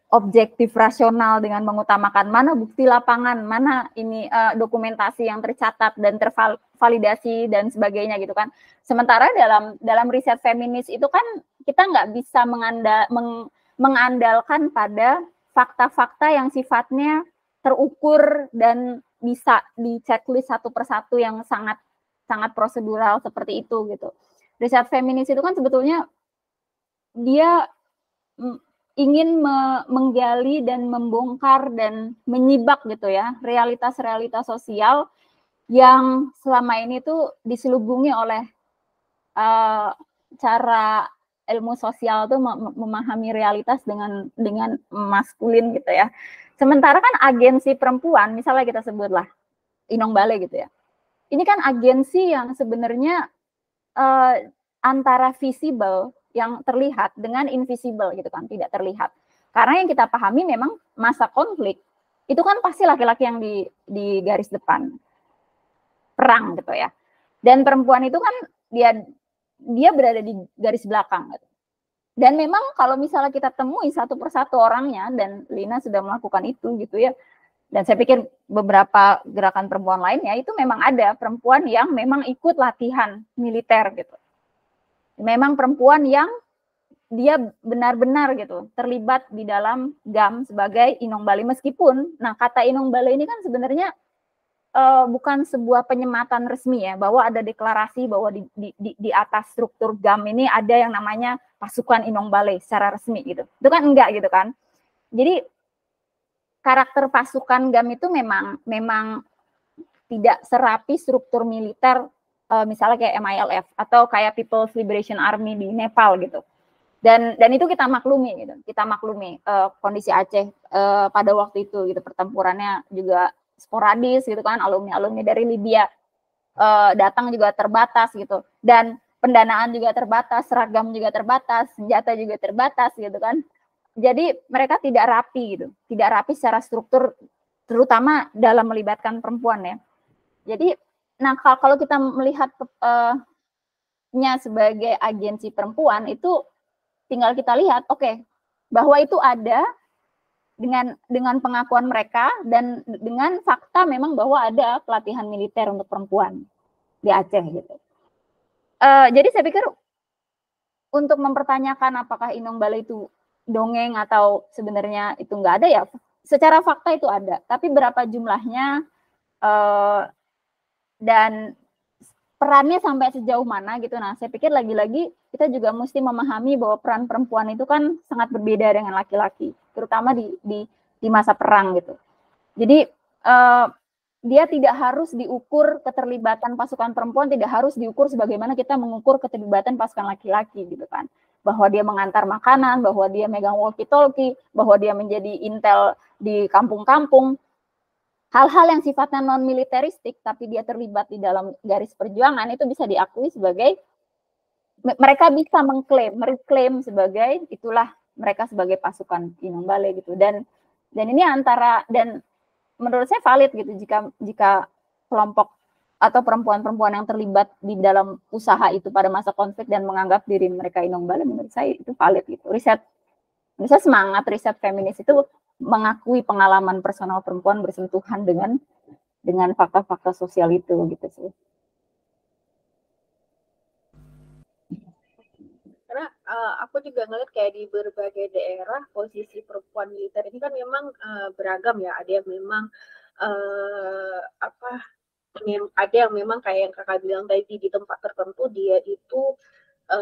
objektif rasional dengan mengutamakan mana bukti lapangan, mana ini dokumentasi yang tercatat dan tervalidasi dan sebagainya gitu kan. Sementara dalam riset feminis itu kan kita nggak bisa mengandalkan pada fakta-fakta yang sifatnya terukur dan bisa di-checklist satu persatu yang sangat prosedural seperti itu gitu. Riset feminis itu kan sebetulnya dia ingin menggali dan membongkar dan menyibak gitu ya realitas-realitas sosial yang selama ini tuh diselubungi oleh cara ilmu sosial tuh memahami realitas dengan maskulin gitu ya. Sementara kan agensi perempuan, misalnya kita sebutlah Inong Bale gitu ya. Ini kan agensi yang sebenarnya antara visible yang terlihat dengan invisible gitu kan, tidak terlihat. Karena yang kita pahami memang masa konflik itu kan pasti laki-laki yang di garis depan perang gitu ya. Dan perempuan itu kan dia berada di garis belakang gitu. Dan memang kalau misalnya kita temui satu persatu orangnya, dan Lina sudah melakukan itu gitu ya. Dan saya pikir beberapa gerakan perempuan lainnya itu memang ada perempuan yang memang ikut latihan militer gitu. Memang perempuan yang dia benar-benar gitu terlibat di dalam GAM sebagai Inong Bali, meskipun kata Inong Bali ini kan sebenarnya bukan sebuah penyematan resmi ya, bahwa ada deklarasi bahwa di atas struktur GAM ini ada yang namanya pasukan Inong Bali secara resmi gitu. Itu kan enggak gitu kan. Jadi karakter pasukan GAM itu memang tidak serapi struktur militer misalnya kayak MILF atau kayak People's Liberation Army di Nepal gitu. Dan itu kita maklumi gitu. Kita maklumi kondisi Aceh pada waktu itu gitu, pertempurannya juga sporadis gitu kan, alumni dari Libya datang juga terbatas gitu. Dan pendanaan juga terbatas, seragam juga terbatas, senjata juga terbatas gitu kan. Jadi mereka tidak rapi gitu. Tidak rapi secara struktur, terutama dalam melibatkan perempuan ya. Jadi kalau kita melihat sebagai agensi perempuan itu tinggal kita lihat bahwa itu ada dengan pengakuan mereka dan dengan fakta memang bahwa ada pelatihan militer untuk perempuan di Aceh gitu. Jadi saya pikir untuk mempertanyakan apakah Inong Bale itu dongeng atau sebenarnya itu nggak ada ya, secara fakta itu ada, tapi berapa jumlahnya dan perannya sampai sejauh mana gitu. Saya pikir lagi-lagi kita juga mesti memahami bahwa peran perempuan itu kan sangat berbeda dengan laki-laki, terutama di masa perang gitu. Jadi dia tidak harus diukur keterlibatan pasukan perempuan, tidak harus diukur sebagaimana kita mengukur keterlibatan pasukan laki-laki gitu kan. Bahwa dia mengantar makanan, bahwa dia megang walkie-talkie, bahwa dia menjadi intel di kampung-kampung. Hal-hal yang sifatnya non-militeristik tapi dia terlibat di dalam garis perjuangan itu bisa diakui sebagai, mereka bisa mereklaim sebagai itulah mereka sebagai pasukan Inong Bale gitu. Dan ini dan menurut saya valid gitu jika kelompok atau perempuan-perempuan yang terlibat di dalam usaha itu pada masa konflik dan menganggap diri mereka Inong Bale, menurut saya itu valid gitu. Semangat riset feminis itu mengakui pengalaman personal perempuan bersentuhan dengan fakta-fakta sosial itu gitu sih. Karena aku juga ngeliat kayak di berbagai daerah posisi perempuan militer ini kan memang beragam ya. Ada yang memang ada yang memang kayak yang kakak bilang tadi, di tempat tertentu dia itu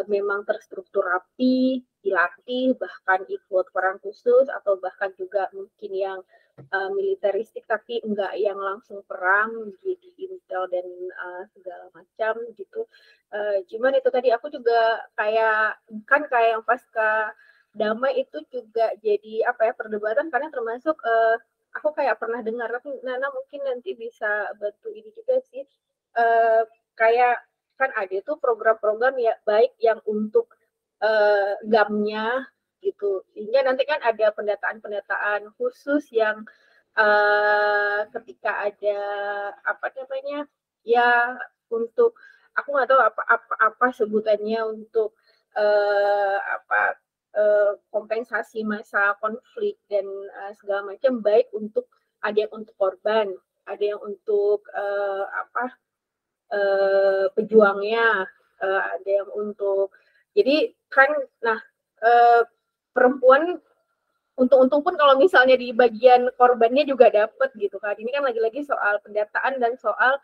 memang terstruktur rapi, dilatih, bahkan ikut perang khusus, atau bahkan juga mungkin yang militeristik tapi enggak yang langsung perang di intel dan segala macam gitu. Cuman itu tadi aku juga kayak yang pasca damai itu juga jadi apa ya perdebatan, karena termasuk aku kayak pernah dengar, tapi Nana mungkin nanti bisa bantu ini juga sih, kayak kan ada tuh program-program ya baik yang untuk GAM-nya gitu, sehingga nanti kan ada pendataan khusus yang ketika ada apa namanya ya untuk aku nggak tahu apa sebutannya untuk kompensasi masa konflik dan segala macam, baik untuk ada yang untuk korban, ada yang untuk pejuangnya, ada yang untuk jadi kan nah perempuan untung-untung pun kalau misalnya di bagian korbannya juga dapat gitu kan. Ini kan lagi-lagi soal pendataan dan soal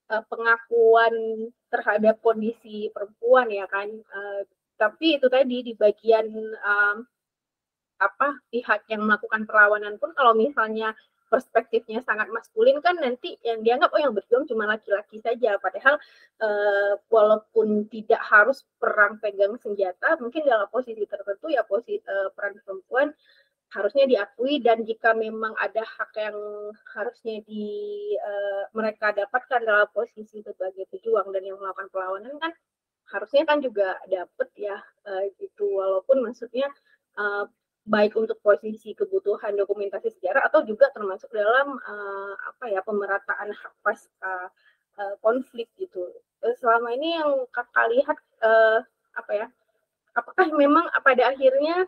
pengakuan terhadap kondisi perempuan ya kan. Tapi itu tadi di bagian pihak yang melakukan perlawanan pun kalau misalnya perspektifnya sangat maskulin kan nanti yang dianggap yang berjuang cuma laki-laki saja, padahal walaupun tidak harus perang pegang senjata, mungkin dalam posisi tertentu ya peran perempuan harusnya diakui, dan jika memang ada hak yang harusnya mereka dapatkan dalam posisi sebagai pejuang dan yang melakukan perlawanan kan harusnya kan juga dapat ya gitu, walaupun maksudnya baik untuk posisi kebutuhan dokumentasi sejarah atau juga termasuk dalam pemerataan hak pasca konflik gitu. Selama ini yang kakak lihat apakah memang pada akhirnya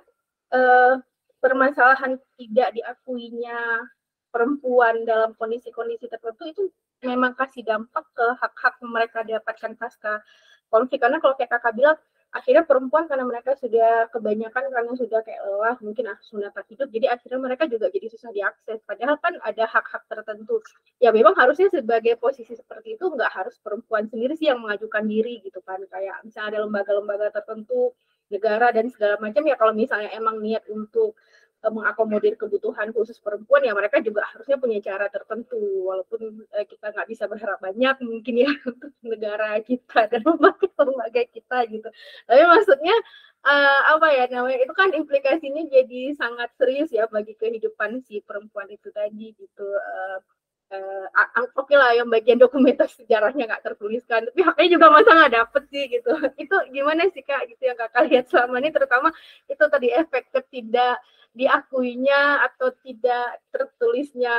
permasalahan tidak diakuinya perempuan dalam kondisi-kondisi tertentu itu memang kasih dampak ke hak-hak mereka dapatkan pasca konflik? Karena kalau kayak kakak bilang, akhirnya perempuan karena mereka sudah kebanyakan karena sudah kayak lelah, mungkin sunatan hidup, jadi akhirnya mereka juga jadi susah diakses. Padahal kan ada hak-hak tertentu. Ya memang harusnya sebagai posisi seperti itu nggak harus perempuan sendiri sih yang mengajukan diri gitu kan. Kayak misalnya ada lembaga-lembaga tertentu, negara dan segala macam ya, kalau misalnya emang niat untuk mengakomodir kebutuhan khusus perempuan ya mereka juga harusnya punya cara tertentu, walaupun kita nggak bisa berharap banyak mungkin ya untuk negara kita dan lembaga kita gitu. Tapi maksudnya namanya itu kan implikasinya jadi sangat serius ya bagi kehidupan si perempuan itu tadi gitu. Oke lah yang bagian dokumentasi sejarahnya nggak tertuliskan, tapi haknya juga masa nggak dapet sih gitu. Itu gimana sih kak gitu yang kakak lihat selama ini, terutama itu tadi efek tidak diakuinya atau tidak tertulisnya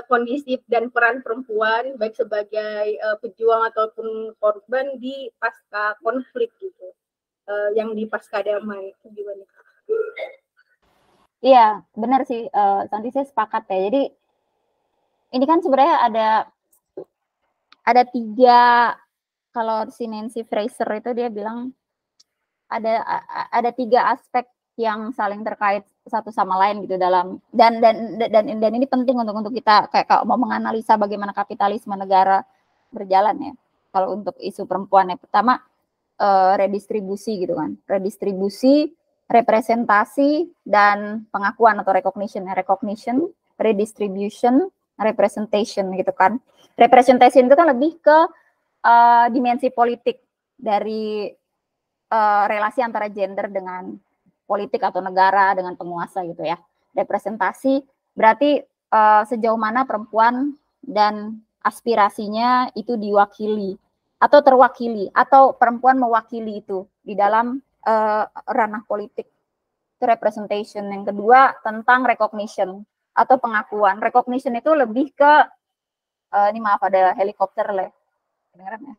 kondisi dan peran perempuan baik sebagai pejuang ataupun korban di pasca konflik gitu, yang di pasca damai. Gimana kak? Iya, benar sih, Santi, saya sepakat ya. Jadi ini kan sebenarnya ada 3, kalau si Nancy Fraser itu dia bilang ada 3 aspek yang saling terkait satu sama lain gitu dalam dan ini penting untuk kita kayak mau menganalisa bagaimana kapitalisme negara berjalan ya. Kalau untuk isu perempuan ya, pertama redistribusi gitu kan, redistribusi, representasi, dan pengakuan atau recognition, redistribution, representation gitu kan. Representation itu kan lebih ke dimensi politik dari relasi antara gender dengan politik atau negara dengan penguasa gitu ya. Representasi berarti sejauh mana perempuan dan aspirasinya itu diwakili atau terwakili, atau perempuan mewakili itu di dalam ranah politik. Itu representation. Yang kedua tentang recognition atau pengakuan. Recognition itu lebih ke ini maaf ada helikopter lah. Kedengeran ya?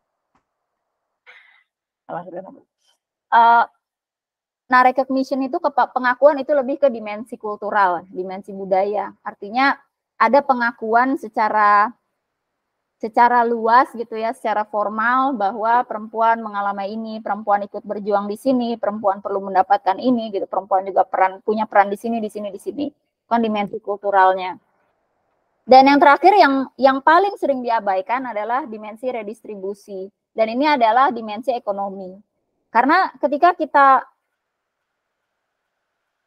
Nah, recognition itu pengakuan itu lebih ke dimensi kultural, dimensi budaya. Artinya ada pengakuan secara luas gitu ya, secara formal bahwa perempuan mengalami ini, perempuan ikut berjuang di sini, perempuan perlu mendapatkan ini gitu, perempuan juga punya peran di sini. Kan dimensi kulturalnya. Dan yang terakhir yang paling sering diabaikan adalah dimensi redistribusi. Dan ini adalah dimensi ekonomi. Karena ketika kita,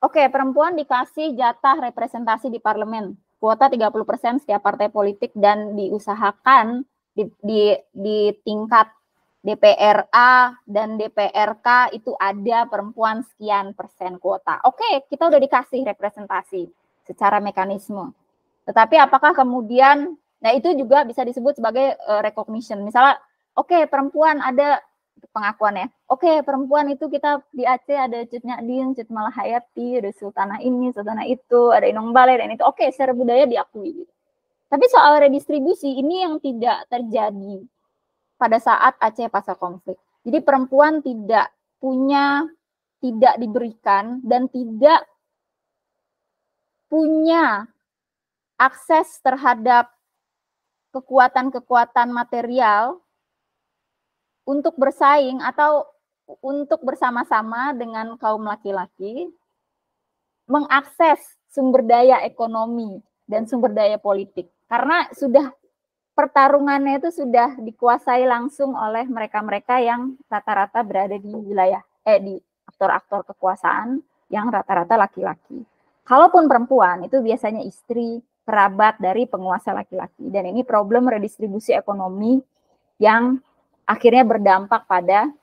oke, perempuan dikasih jatah representasi di parlemen, kuota 30% setiap partai politik, dan diusahakan di tingkat DPRA dan DPRK itu ada perempuan sekian persen kuota. Oke, kita udah dikasih representasi secara mekanisme. Tetapi apakah kemudian, nah itu juga bisa disebut sebagai recognition. Misalnya, oke, perempuan ada pengakuan ya. Oke, perempuan itu kita di Aceh ada Cut Nyadin, Cut Malahayati, ada Sultanah ini, Sultanah itu, ada Inong Balai dan itu. Oke, secara budaya diakui. Tapi soal redistribusi ini yang tidak terjadi pada saat Aceh pasca konflik. Jadi perempuan tidak diberikan dan tidak punya akses terhadap kekuatan-kekuatan material untuk bersaing atau untuk bersama-sama dengan kaum laki-laki mengakses sumber daya ekonomi dan sumber daya politik. Karena sudah pertarungannya itu sudah dikuasai langsung oleh mereka-mereka yang rata-rata berada di wilayah, di aktor-aktor kekuasaan yang rata-rata laki-laki. Kalaupun perempuan itu biasanya istri, kerabat dari penguasa laki-laki. Dan ini problem redistribusi ekonomi yang akhirnya berdampak pada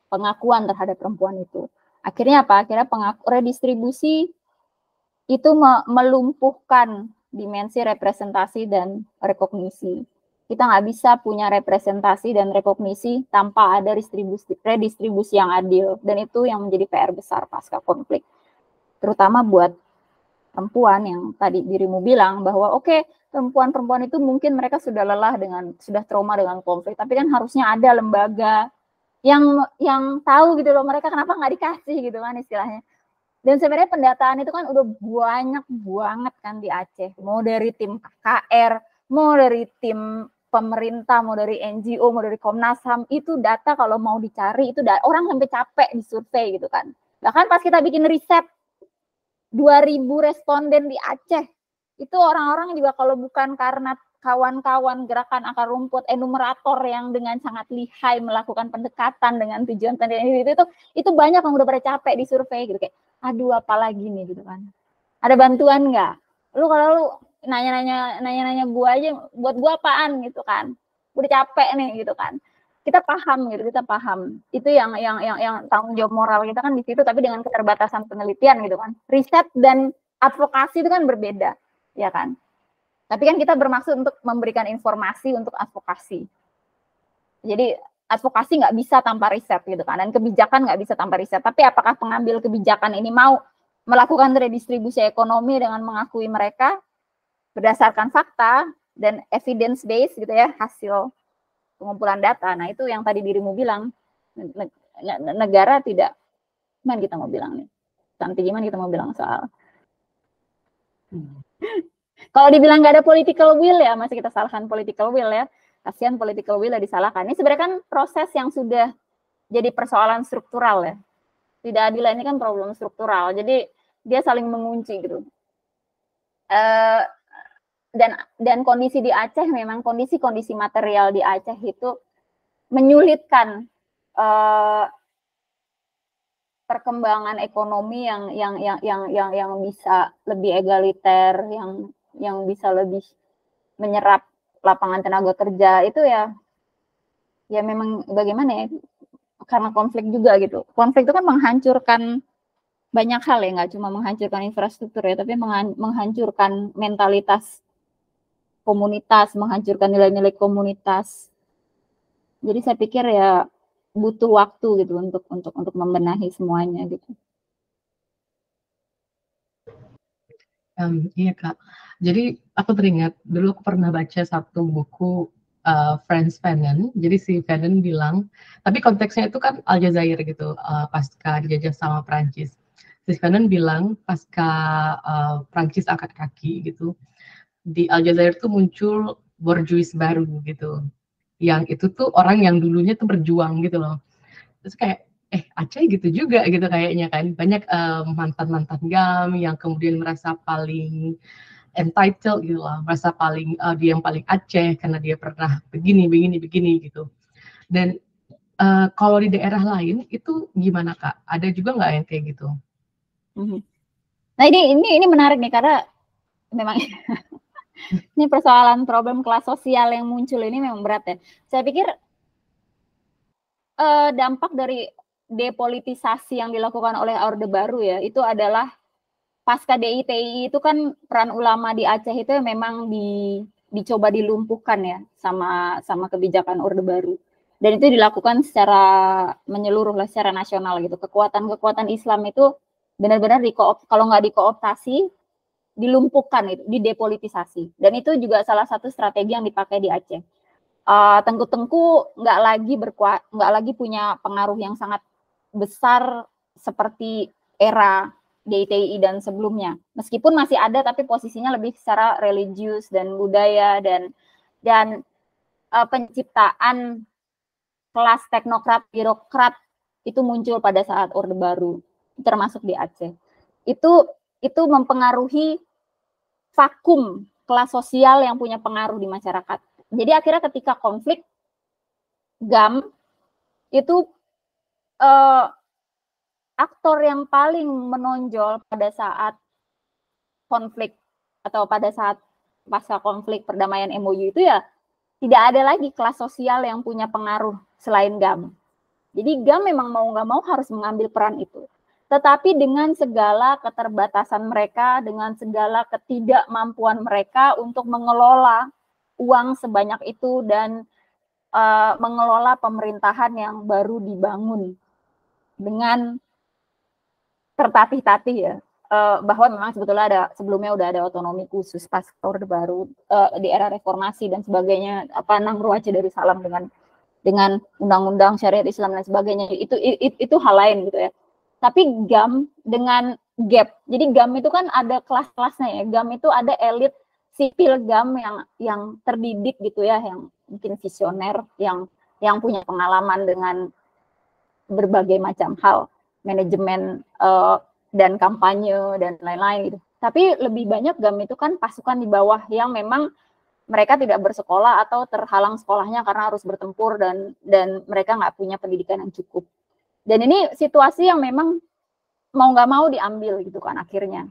pengakuan terhadap perempuan itu. Akhirnya apa? Akhirnya redistribusi itu melumpuhkan dimensi representasi dan rekognisi. Kita nggak bisa punya representasi dan rekognisi tanpa ada redistribusi yang adil. Dan itu yang menjadi PR besar pasca konflik. Terutama buat perempuan yang tadi dirimu bilang bahwa oke, perempuan-perempuan itu mungkin mereka sudah lelah sudah trauma dengan konflik, tapi kan harusnya ada lembaga yang tahu gitu loh, mereka kenapa nggak dikasih gitu kan istilahnya. Dan sebenarnya pendataan itu kan udah banyak banget kan di Aceh, mau dari tim KKR, mau dari tim pemerintah, mau dari NGO, mau dari Komnas HAM, itu data kalau mau dicari itu orang sampai capek disurvei gitu kan. Bahkan pas kita bikin riset 2.000 responden di Aceh, itu orang-orang juga kalau bukan karena kawan-kawan gerakan akar rumput, enumerator yang dengan sangat lihai melakukan pendekatan dengan tujuan itu banyak yang udah pada capek di survei gitu, kayak aduh apalagi nih gitu kan, ada bantuan nggak? Lu kalau lu nanya gua aja, buat gua apaan gitu kan, udah capek nih gitu kan. Kita paham gitu, itu yang tanggung jawab moral kita kan di situ, tapi dengan keterbatasan penelitian gitu kan. Riset dan advokasi itu kan berbeda, ya kan. Tapi kan kita bermaksud untuk memberikan informasi untuk advokasi. Jadi advokasi nggak bisa tanpa riset gitu kan, dan kebijakan nggak bisa tanpa riset. Tapi apakah pengambil kebijakan ini mau melakukan redistribusi ekonomi dengan mengakui mereka berdasarkan fakta dan evidence based gitu ya, hasil pengumpulan data. Nah itu yang tadi dirimu bilang, negara tidak, gimana kita mau bilang nih, nanti gimana kita mau bilang soal kalau dibilang nggak ada political will ya, masih kita salahkan political will ya, kasihan political will ya disalahkan. Ini sebenarnya kan proses yang sudah jadi persoalan struktural ya, tidak adil ini kan problem struktural, jadi dia saling mengunci gitu. Dan kondisi di Aceh memang kondisi material di Aceh itu menyulitkan perkembangan ekonomi yang bisa lebih egaliter, yang bisa lebih menyerap lapangan tenaga kerja itu ya memang bagaimana ya, karena konflik juga gitu. Konflik itu kan menghancurkan banyak hal ya, nggak cuma menghancurkan infrastruktur ya, tapi menghancurkan mentalitas komunitas, menghancurkan nilai-nilai komunitas. Jadi saya pikir ya butuh waktu gitu untuk membenahi semuanya gitu. Iya Kak. Jadi aku teringat dulu aku pernah baca satu buku Frantz Fanon. Jadi si Fanon bilang, tapi konteksnya itu kan Aljazair gitu, pasca dijajah sama Prancis. Si Fanon bilang pasca Prancis angkat kaki gitu, di Aljazair tuh muncul borjuis baru gitu, yang itu tuh orang yang dulunya tuh berjuang gitu loh. Terus kayak Aceh gitu juga gitu kayaknya kan, banyak mantan-mantan GAM yang kemudian merasa paling entitled gitu lah, merasa paling dia yang paling Aceh karena dia pernah begini gitu. Dan kalau di daerah lain itu gimana Kak? Ada juga nggak yang kayak gitu? Nah ini menarik nih karena memang ini persoalan problem kelas sosial yang muncul ini memang berat ya. Saya pikir dampak dari depolitisasi yang dilakukan oleh Orde Baru ya, itu adalah pasca DITI itu kan peran ulama di Aceh itu memang dicoba dilumpuhkan ya sama kebijakan Orde Baru. Dan itu dilakukan secara menyeluruh lah, secara nasional gitu. Kekuatan Islam itu benar-benar kalau nggak dikooptasi, dilumpuhkan itu, didepolitisasi. Dan itu juga salah satu strategi yang dipakai di Aceh. Tengku-tengku nggak lagi punya pengaruh yang sangat besar seperti era DITI dan sebelumnya. Meskipun masih ada, tapi posisinya lebih secara religius dan budaya dan penciptaan kelas teknokrat, birokrat itu muncul pada saat Orde Baru, termasuk di Aceh. Itu mempengaruhi vakum kelas sosial yang punya pengaruh di masyarakat. Jadi akhirnya ketika konflik, GAM itu aktor yang paling menonjol pada saat konflik atau pada saat pasca konflik perdamaian MOU itu ya tidak ada lagi kelas sosial yang punya pengaruh selain GAM. Jadi GAM memang mau nggak mau harus mengambil peran itu. Tetapi dengan segala keterbatasan mereka, dengan segala ketidakmampuan mereka untuk mengelola uang sebanyak itu dan mengelola pemerintahan yang baru dibangun dengan tertatih-tatih ya, bahwa memang sebetulnya sebelumnya udah ada otonomi khusus pas Orde Baru di era reformasi dan sebagainya, Nangro Aceh Darussalam dengan undang-undang syariat Islam dan sebagainya, itu hal lain gitu ya. Tapi GAM dengan gap, jadi GAM itu kan ada kelas-kelasnya ya. GAM itu ada elit sipil GAM yang terdidik gitu ya, yang mungkin visioner, yang punya pengalaman dengan berbagai macam hal, manajemen dan kampanye dan lain-lain gitu. Tapi lebih banyak GAM itu kan pasukan di bawah yang memang mereka tidak bersekolah atau terhalang sekolahnya karena harus bertempur dan mereka nggak punya pendidikan yang cukup. Dan ini situasi yang memang mau nggak mau diambil gitu kan akhirnya.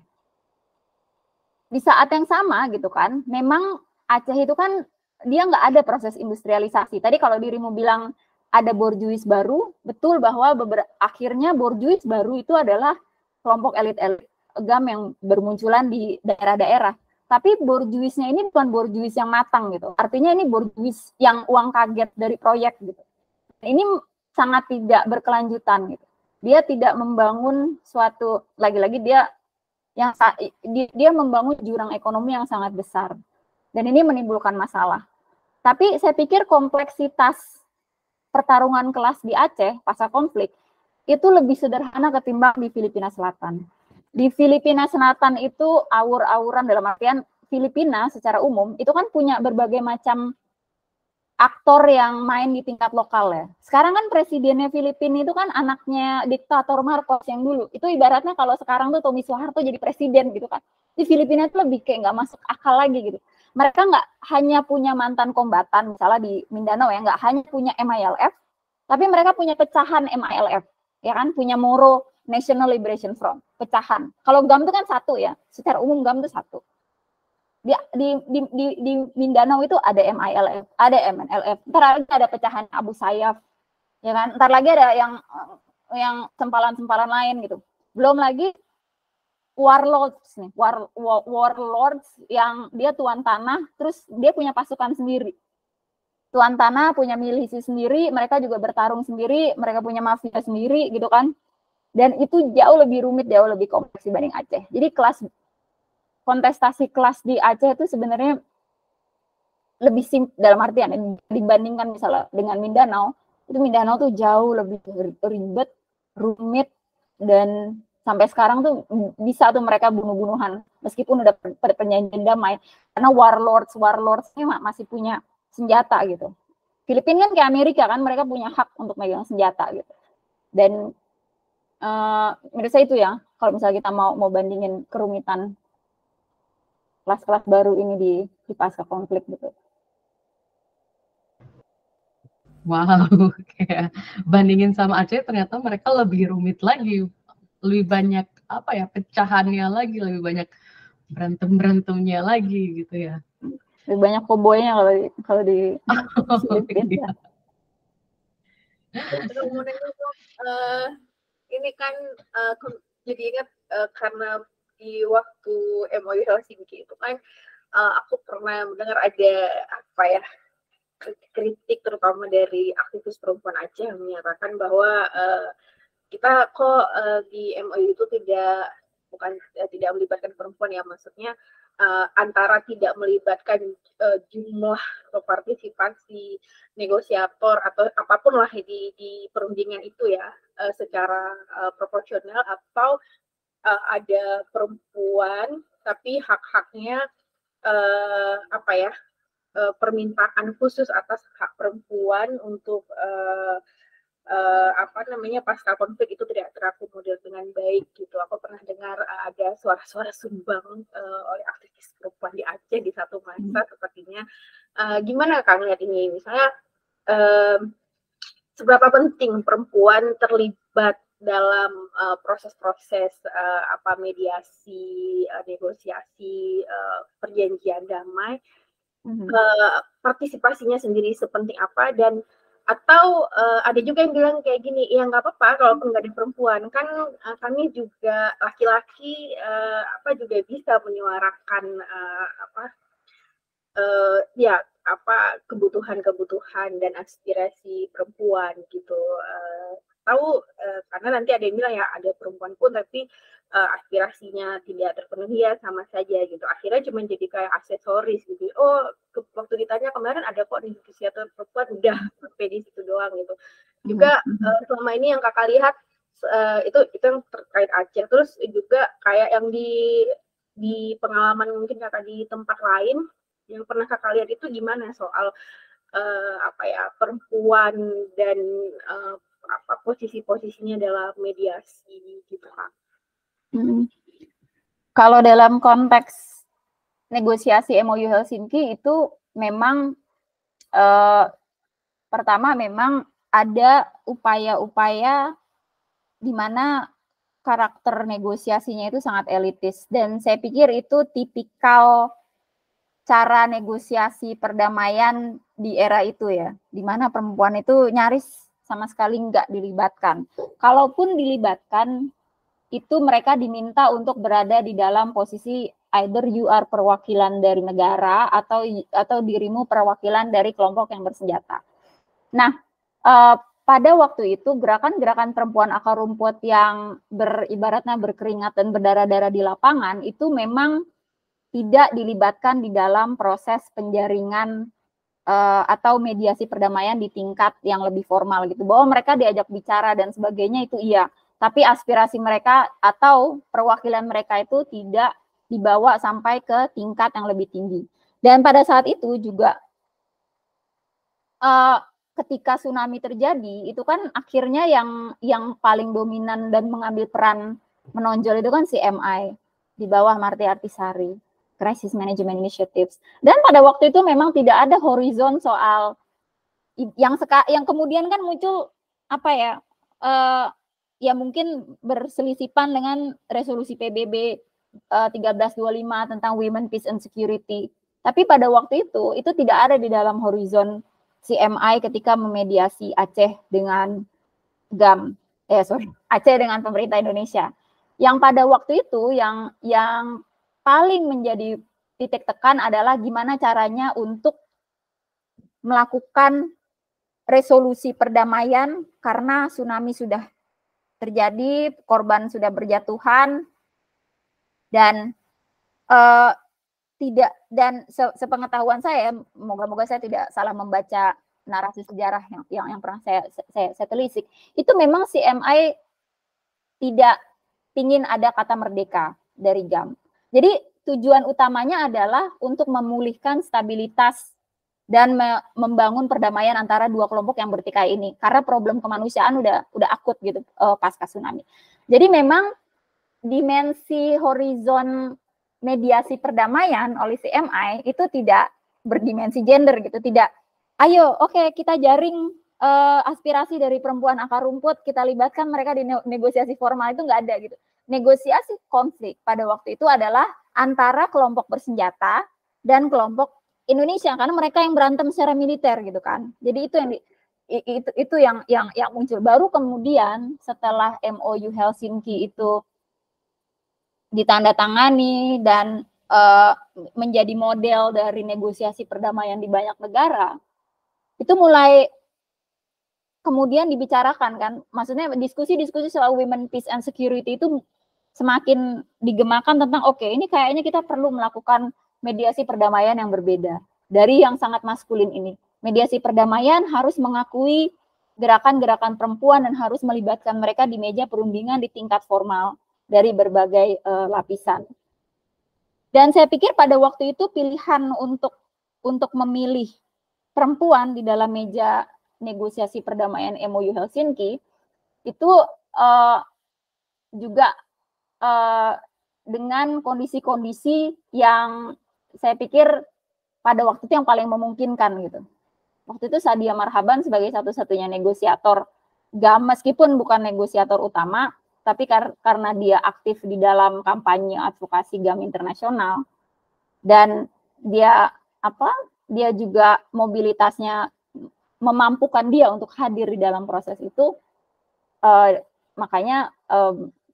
Di saat yang sama gitu kan, memang Aceh itu kan dia nggak ada proses industrialisasi. Tadi kalau dirimu bilang ada borjuis baru, betul bahwa akhirnya borjuis baru itu adalah kelompok elit-elit GAM yang bermunculan di daerah-daerah. Tapi borjuisnya ini bukan borjuis yang matang gitu. Artinya ini borjuis yang uang kaget dari proyek gitu. Ini sangat tidak berkelanjutan gitu. Dia tidak membangun suatu, lagi-lagi dia membangun jurang ekonomi yang sangat besar. Dan ini menimbulkan masalah. Tapi saya pikir kompleksitas pertarungan kelas di Aceh pasca konflik itu lebih sederhana ketimbang di Filipina Selatan. Di Filipina Selatan itu awur-awuran, dalam artian Filipina secara umum itu kan punya berbagai macam aktor yang main di tingkat lokal ya. Sekarang kan presidennya Filipina itu kan anaknya diktator Marcos yang dulu. Itu ibaratnya kalau sekarang tuh Tommy Soeharto jadi presiden gitu kan. Di Filipina itu lebih kayak nggak masuk akal lagi gitu. Mereka nggak hanya punya mantan kombatan, misalnya di Mindanao ya, nggak hanya punya MILF, tapi mereka punya pecahan MILF, ya kan, punya Moro National Liberation Front, pecahan. Kalau GAM itu kan satu ya, secara umum GAM itu satu. Di Mindanao itu ada MILF, ada MNLF, ntar lagi ada pecahan Abu Sayyaf, ya kan, ntar lagi ada yang sempalan-sempalan lain gitu. Belum lagi warlords nih, warlords yang dia tuan tanah, terus dia punya pasukan sendiri. Tuan tanah punya milisi sendiri, mereka juga bertarung sendiri, mereka punya mafia sendiri gitu kan. Dan itu jauh lebih rumit, jauh lebih kompleks dibanding Aceh. Jadi kontestasi kelas di Aceh itu sebenarnya lebih dalam artian dibandingkan misalnya dengan Mindanao, itu Mindanao tuh jauh lebih ribet, rumit, dan sampai sekarang tuh bisa tuh mereka bunuh-bunuhan meskipun udah perjanjian damai karena warlords ini masih punya senjata gitu. Filipina kan kayak Amerika kan, mereka punya hak untuk megang senjata gitu. Dan menurut saya itu ya, kalau misalnya kita mau bandingin kerumitan kelas-kelas baru ini di pasca konflik gitu. Wow, kayak bandingin sama Aceh ternyata mereka lebih rumit lagi, lebih banyak apa ya, pecahannya lagi, lebih banyak berantem-berantemnya lagi gitu ya. Lebih banyak cowboynya kalau di Filipina. Ini kan jadi ingat karena di waktu MOU Helsinki itu kan aku pernah mendengar ada apa ya, kritik terutama dari aktivis perempuan Aceh yang menyatakan bahwa kita kok di MOU itu tidak melibatkan perempuan, ya maksudnya antara tidak melibatkan jumlah atau partisipasi negosiator atau apapun lah di perundingan itu ya secara proporsional, atau ada perempuan tapi hak-haknya apa ya, permintaan khusus atas hak perempuan untuk apa namanya, pasca konflik itu tidak terakomodir dengan baik gitu. Aku pernah dengar ada suara-suara sumbang oleh aktivis perempuan di Aceh di satu masa sepertinya. Gimana Kang lihat ini? Misalnya seberapa penting perempuan terlibat dalam proses-proses apa mediasi, negosiasi, perjanjian damai, partisipasinya sendiri sepenting apa, dan atau ada juga yang bilang kayak gini, ya nggak apa-apa kalau nggak ada perempuan, kan kami juga laki-laki apa juga bisa menyuarakan apa ya apa kebutuhan-kebutuhan dan aspirasi perempuan gitu. Tahu karena nanti ada yang bilang ya ada perempuan pun tapi aspirasinya tidak terpenuhi ya sama saja gitu. Akhirnya cuma jadi kayak aksesoris gitu. Oh, waktu ditanya kemarin ada kok negosiator perempuan, udah sampai di situ doang gitu. Juga selama ini yang kakak lihat itu yang terkait Aceh. Terus juga kayak yang di pengalaman mungkin kakak di tempat lain yang pernah kakak lihat itu gimana soal apa ya, perempuan dan apa posisi-posisinya dalam mediasi gitu Kak? Kalau dalam konteks negosiasi MOU Helsinki itu memang pertama memang ada upaya-upaya di mana karakter negosiasinya itu sangat elitis, dan saya pikir itu tipikal cara negosiasi perdamaian di era itu ya, di mana perempuan itu nyaris sama sekali nggak dilibatkan. Kalaupun dilibatkan, itu mereka diminta untuk berada di dalam posisi either you are perwakilan dari negara atau dirimu perwakilan dari kelompok yang bersenjata. Nah, pada waktu itu gerakan-gerakan perempuan akar rumput yang beribaratnya berkeringat dan berdarah-darah di lapangan itu memang tidak dilibatkan di dalam proses penjaringan atau mediasi perdamaian di tingkat yang lebih formal gitu. Bahwa mereka diajak bicara dan sebagainya itu iya, tapi aspirasi mereka atau perwakilan mereka itu tidak dibawa sampai ke tingkat yang lebih tinggi. Dan pada saat itu juga ketika tsunami terjadi, itu kan akhirnya yang paling dominan dan mengambil peran menonjol itu kan CMI di bawah Marty Artisari, Crisis Management Initiatives. Dan pada waktu itu memang tidak ada horizon soal yang kemudian kan muncul apa ya, ya mungkin berselisipan dengan resolusi PBB 1325 tentang Women, Peace and Security. Tapi pada waktu itu tidak ada di dalam horizon CMI ketika memediasi Aceh dengan GAM, Aceh dengan pemerintah Indonesia. Yang pada waktu itu yang paling menjadi titik tekan adalah gimana caranya untuk melakukan resolusi perdamaian karena tsunami sudah terjadi, korban sudah berjatuhan, dan tidak, dan sepengetahuan saya, moga-moga saya tidak salah membaca narasi sejarah yang pernah saya telisik, itu memang CMI tidak ingin ada kata merdeka dari GAM. Jadi tujuan utamanya adalah untuk memulihkan stabilitas dan membangun perdamaian antara dua kelompok yang bertikai ini, karena problem kemanusiaan udah akut gitu pasca tsunami. Jadi memang dimensi horizon mediasi perdamaian oleh CMI itu tidak berdimensi gender gitu, tidak ayo oke, kita jaring aspirasi dari perempuan akar rumput kita libatkan mereka di negosiasi formal, itu nggak ada gitu. Negosiasi konflik pada waktu itu adalah antara kelompok bersenjata dan kelompok Indonesia, karena mereka yang berantem secara militer gitu kan. Jadi itu yang muncul. Baru kemudian setelah MOU Helsinki itu ditandatangani dan menjadi model dari negosiasi perdamaian di banyak negara, itu mulai kemudian dibicarakan kan, maksudnya diskusi-diskusi soal women peace and security itu semakin digemakan tentang oke, ini kayaknya kita perlu melakukan mediasi perdamaian yang berbeda dari yang sangat maskulin ini. Mediasi perdamaian harus mengakui gerakan-gerakan perempuan dan harus melibatkan mereka di meja perundingan di tingkat formal dari berbagai lapisan. Dan saya pikir pada waktu itu pilihan untuk memilih perempuan di dalam meja negosiasi perdamaian MOU Helsinki itu juga dengan kondisi-kondisi yang saya pikir pada waktu itu yang paling memungkinkan gitu. Waktu itu Sadia Marhaban sebagai satu-satunya negosiator GAM, meskipun bukan negosiator utama, tapi karena dia aktif di dalam kampanye advokasi GAM internasional dan dia juga mobilitasnya memampukan dia untuk hadir di dalam proses itu, makanya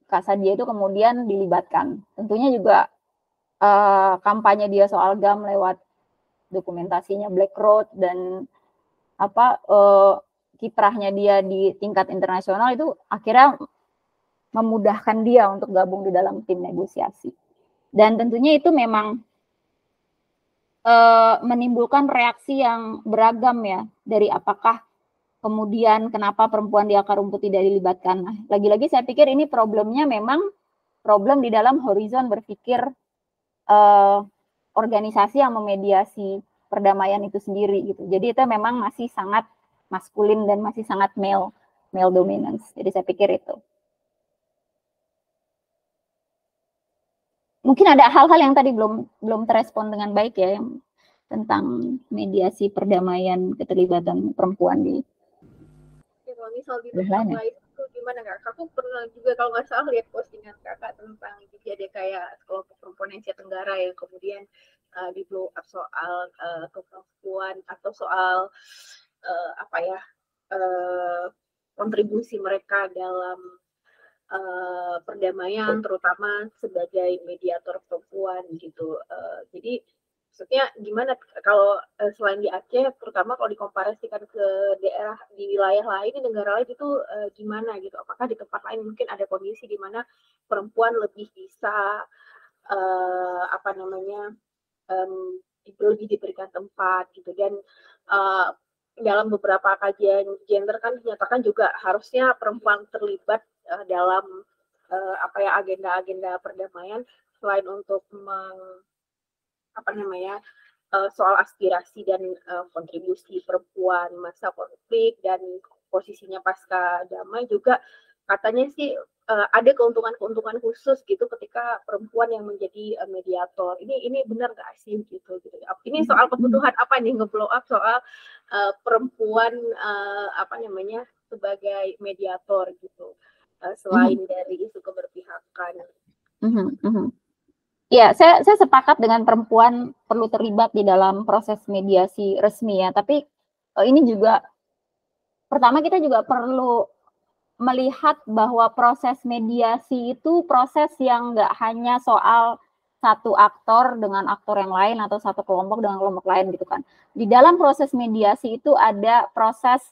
Kak Sadia itu kemudian dilibatkan. Tentunya juga kampanye dia soal GAM lewat dokumentasinya Black Road dan kiprahnya dia di tingkat internasional itu akhirnya memudahkan dia untuk gabung di dalam tim negosiasi. Dan tentunya itu memang menimbulkan reaksi yang beragam ya, dari apakah kemudian kenapa perempuan di akar rumput tidak dilibatkan. Nah, lagi-lagi saya pikir ini problemnya memang problem di dalam horizon berpikir organisasi yang memediasi perdamaian itu sendiri gitu. Jadi itu memang masih sangat maskulin dan masih sangat male dominance. Jadi saya pikir itu. Mungkin ada hal-hal yang tadi belum terespon dengan baik ya, yang tentang mediasi perdamaian keterlibatan perempuan di. Ya, kalau misal di tempat lain itu gimana Kak? Aku pernah juga kalau nggak salah lihat postingan Kakak tentang jadi ada kayak kelompok perempuan Asia Tenggara yang kemudian di blow up soal kemampuan atau soal kontribusi mereka dalam perdamaian, terutama sebagai mediator perempuan gitu. Jadi maksudnya gimana kalau selain di Aceh, terutama kalau dikomparasikan ke daerah di wilayah lain, di negara lain itu gimana gitu? Apakah di tempat lain mungkin ada kondisi di mana perempuan lebih bisa lebih diberikan tempat gitu, dan dalam beberapa kajian gender kan dinyatakan juga harusnya perempuan terlibat dalam agenda-agenda perdamaian selain untuk soal aspirasi dan kontribusi perempuan masa konflik dan posisinya pasca damai juga katanya sih ada keuntungan-keuntungan khusus gitu ketika perempuan yang menjadi mediator. Ini benar nggak sih gitu? Ini soal kebutuhan apa nih nge-blow up soal perempuan sebagai mediator gitu, selain dari isu keberpihakan. Ya, saya sepakat dengan perempuan perlu terlibat di dalam proses mediasi resmi ya. Tapi ini juga pertama kita juga perlu melihat bahwa proses mediasi itu proses yang nggak hanya soal satu aktor dengan aktor yang lain atau satu kelompok dengan kelompok lain gitu kan. Di dalam proses mediasi itu ada proses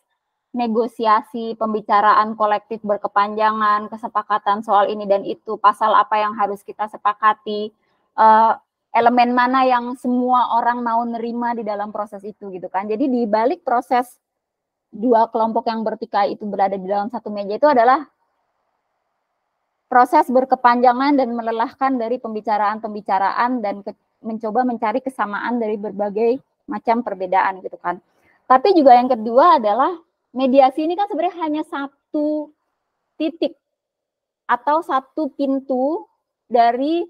negosiasi, pembicaraan kolektif berkepanjangan, kesepakatan soal ini dan itu, pasal apa yang harus kita sepakati, elemen mana yang semua orang mau nerima di dalam proses itu gitu kan. Jadi di balik proses dua kelompok yang bertikai itu berada di dalam satu meja itu adalah proses berkepanjangan dan melelahkan dari pembicaraan-pembicaraan dan mencoba mencari kesamaan dari berbagai macam perbedaan gitu kan. Tapi juga yang kedua adalah mediasi ini kan sebenarnya hanya satu titik atau satu pintu dari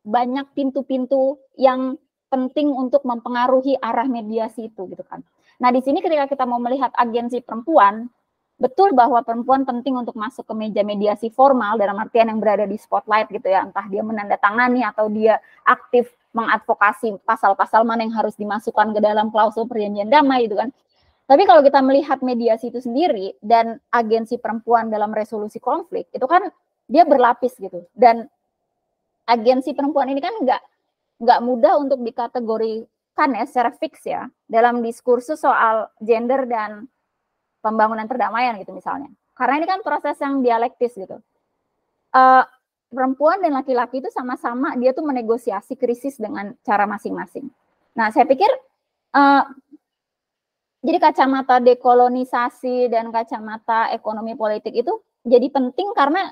banyak pintu-pintu yang penting untuk mempengaruhi arah mediasi itu gitu kan. Nah, di sini ketika kita mau melihat agensi perempuan, betul bahwa perempuan penting untuk masuk ke meja mediasi formal dalam artian yang berada di spotlight gitu ya, entah dia menandatangani atau dia aktif mengadvokasi pasal-pasal mana yang harus dimasukkan ke dalam klausul perjanjian damai gitu kan. Tapi kalau kita melihat mediasi itu sendiri dan agensi perempuan dalam resolusi konflik, itu kan dia berlapis gitu. Dan agensi perempuan ini kan nggak mudah untuk dikategorikan ya secara fix ya dalam diskursus soal gender dan pembangunan perdamaian gitu misalnya. Karena ini kan proses yang dialektis gitu. Perempuan dan laki-laki itu sama-sama dia tuh menegosiasi krisis dengan cara masing-masing. Nah, saya pikir jadi kacamata dekolonisasi dan kacamata ekonomi politik itu jadi penting karena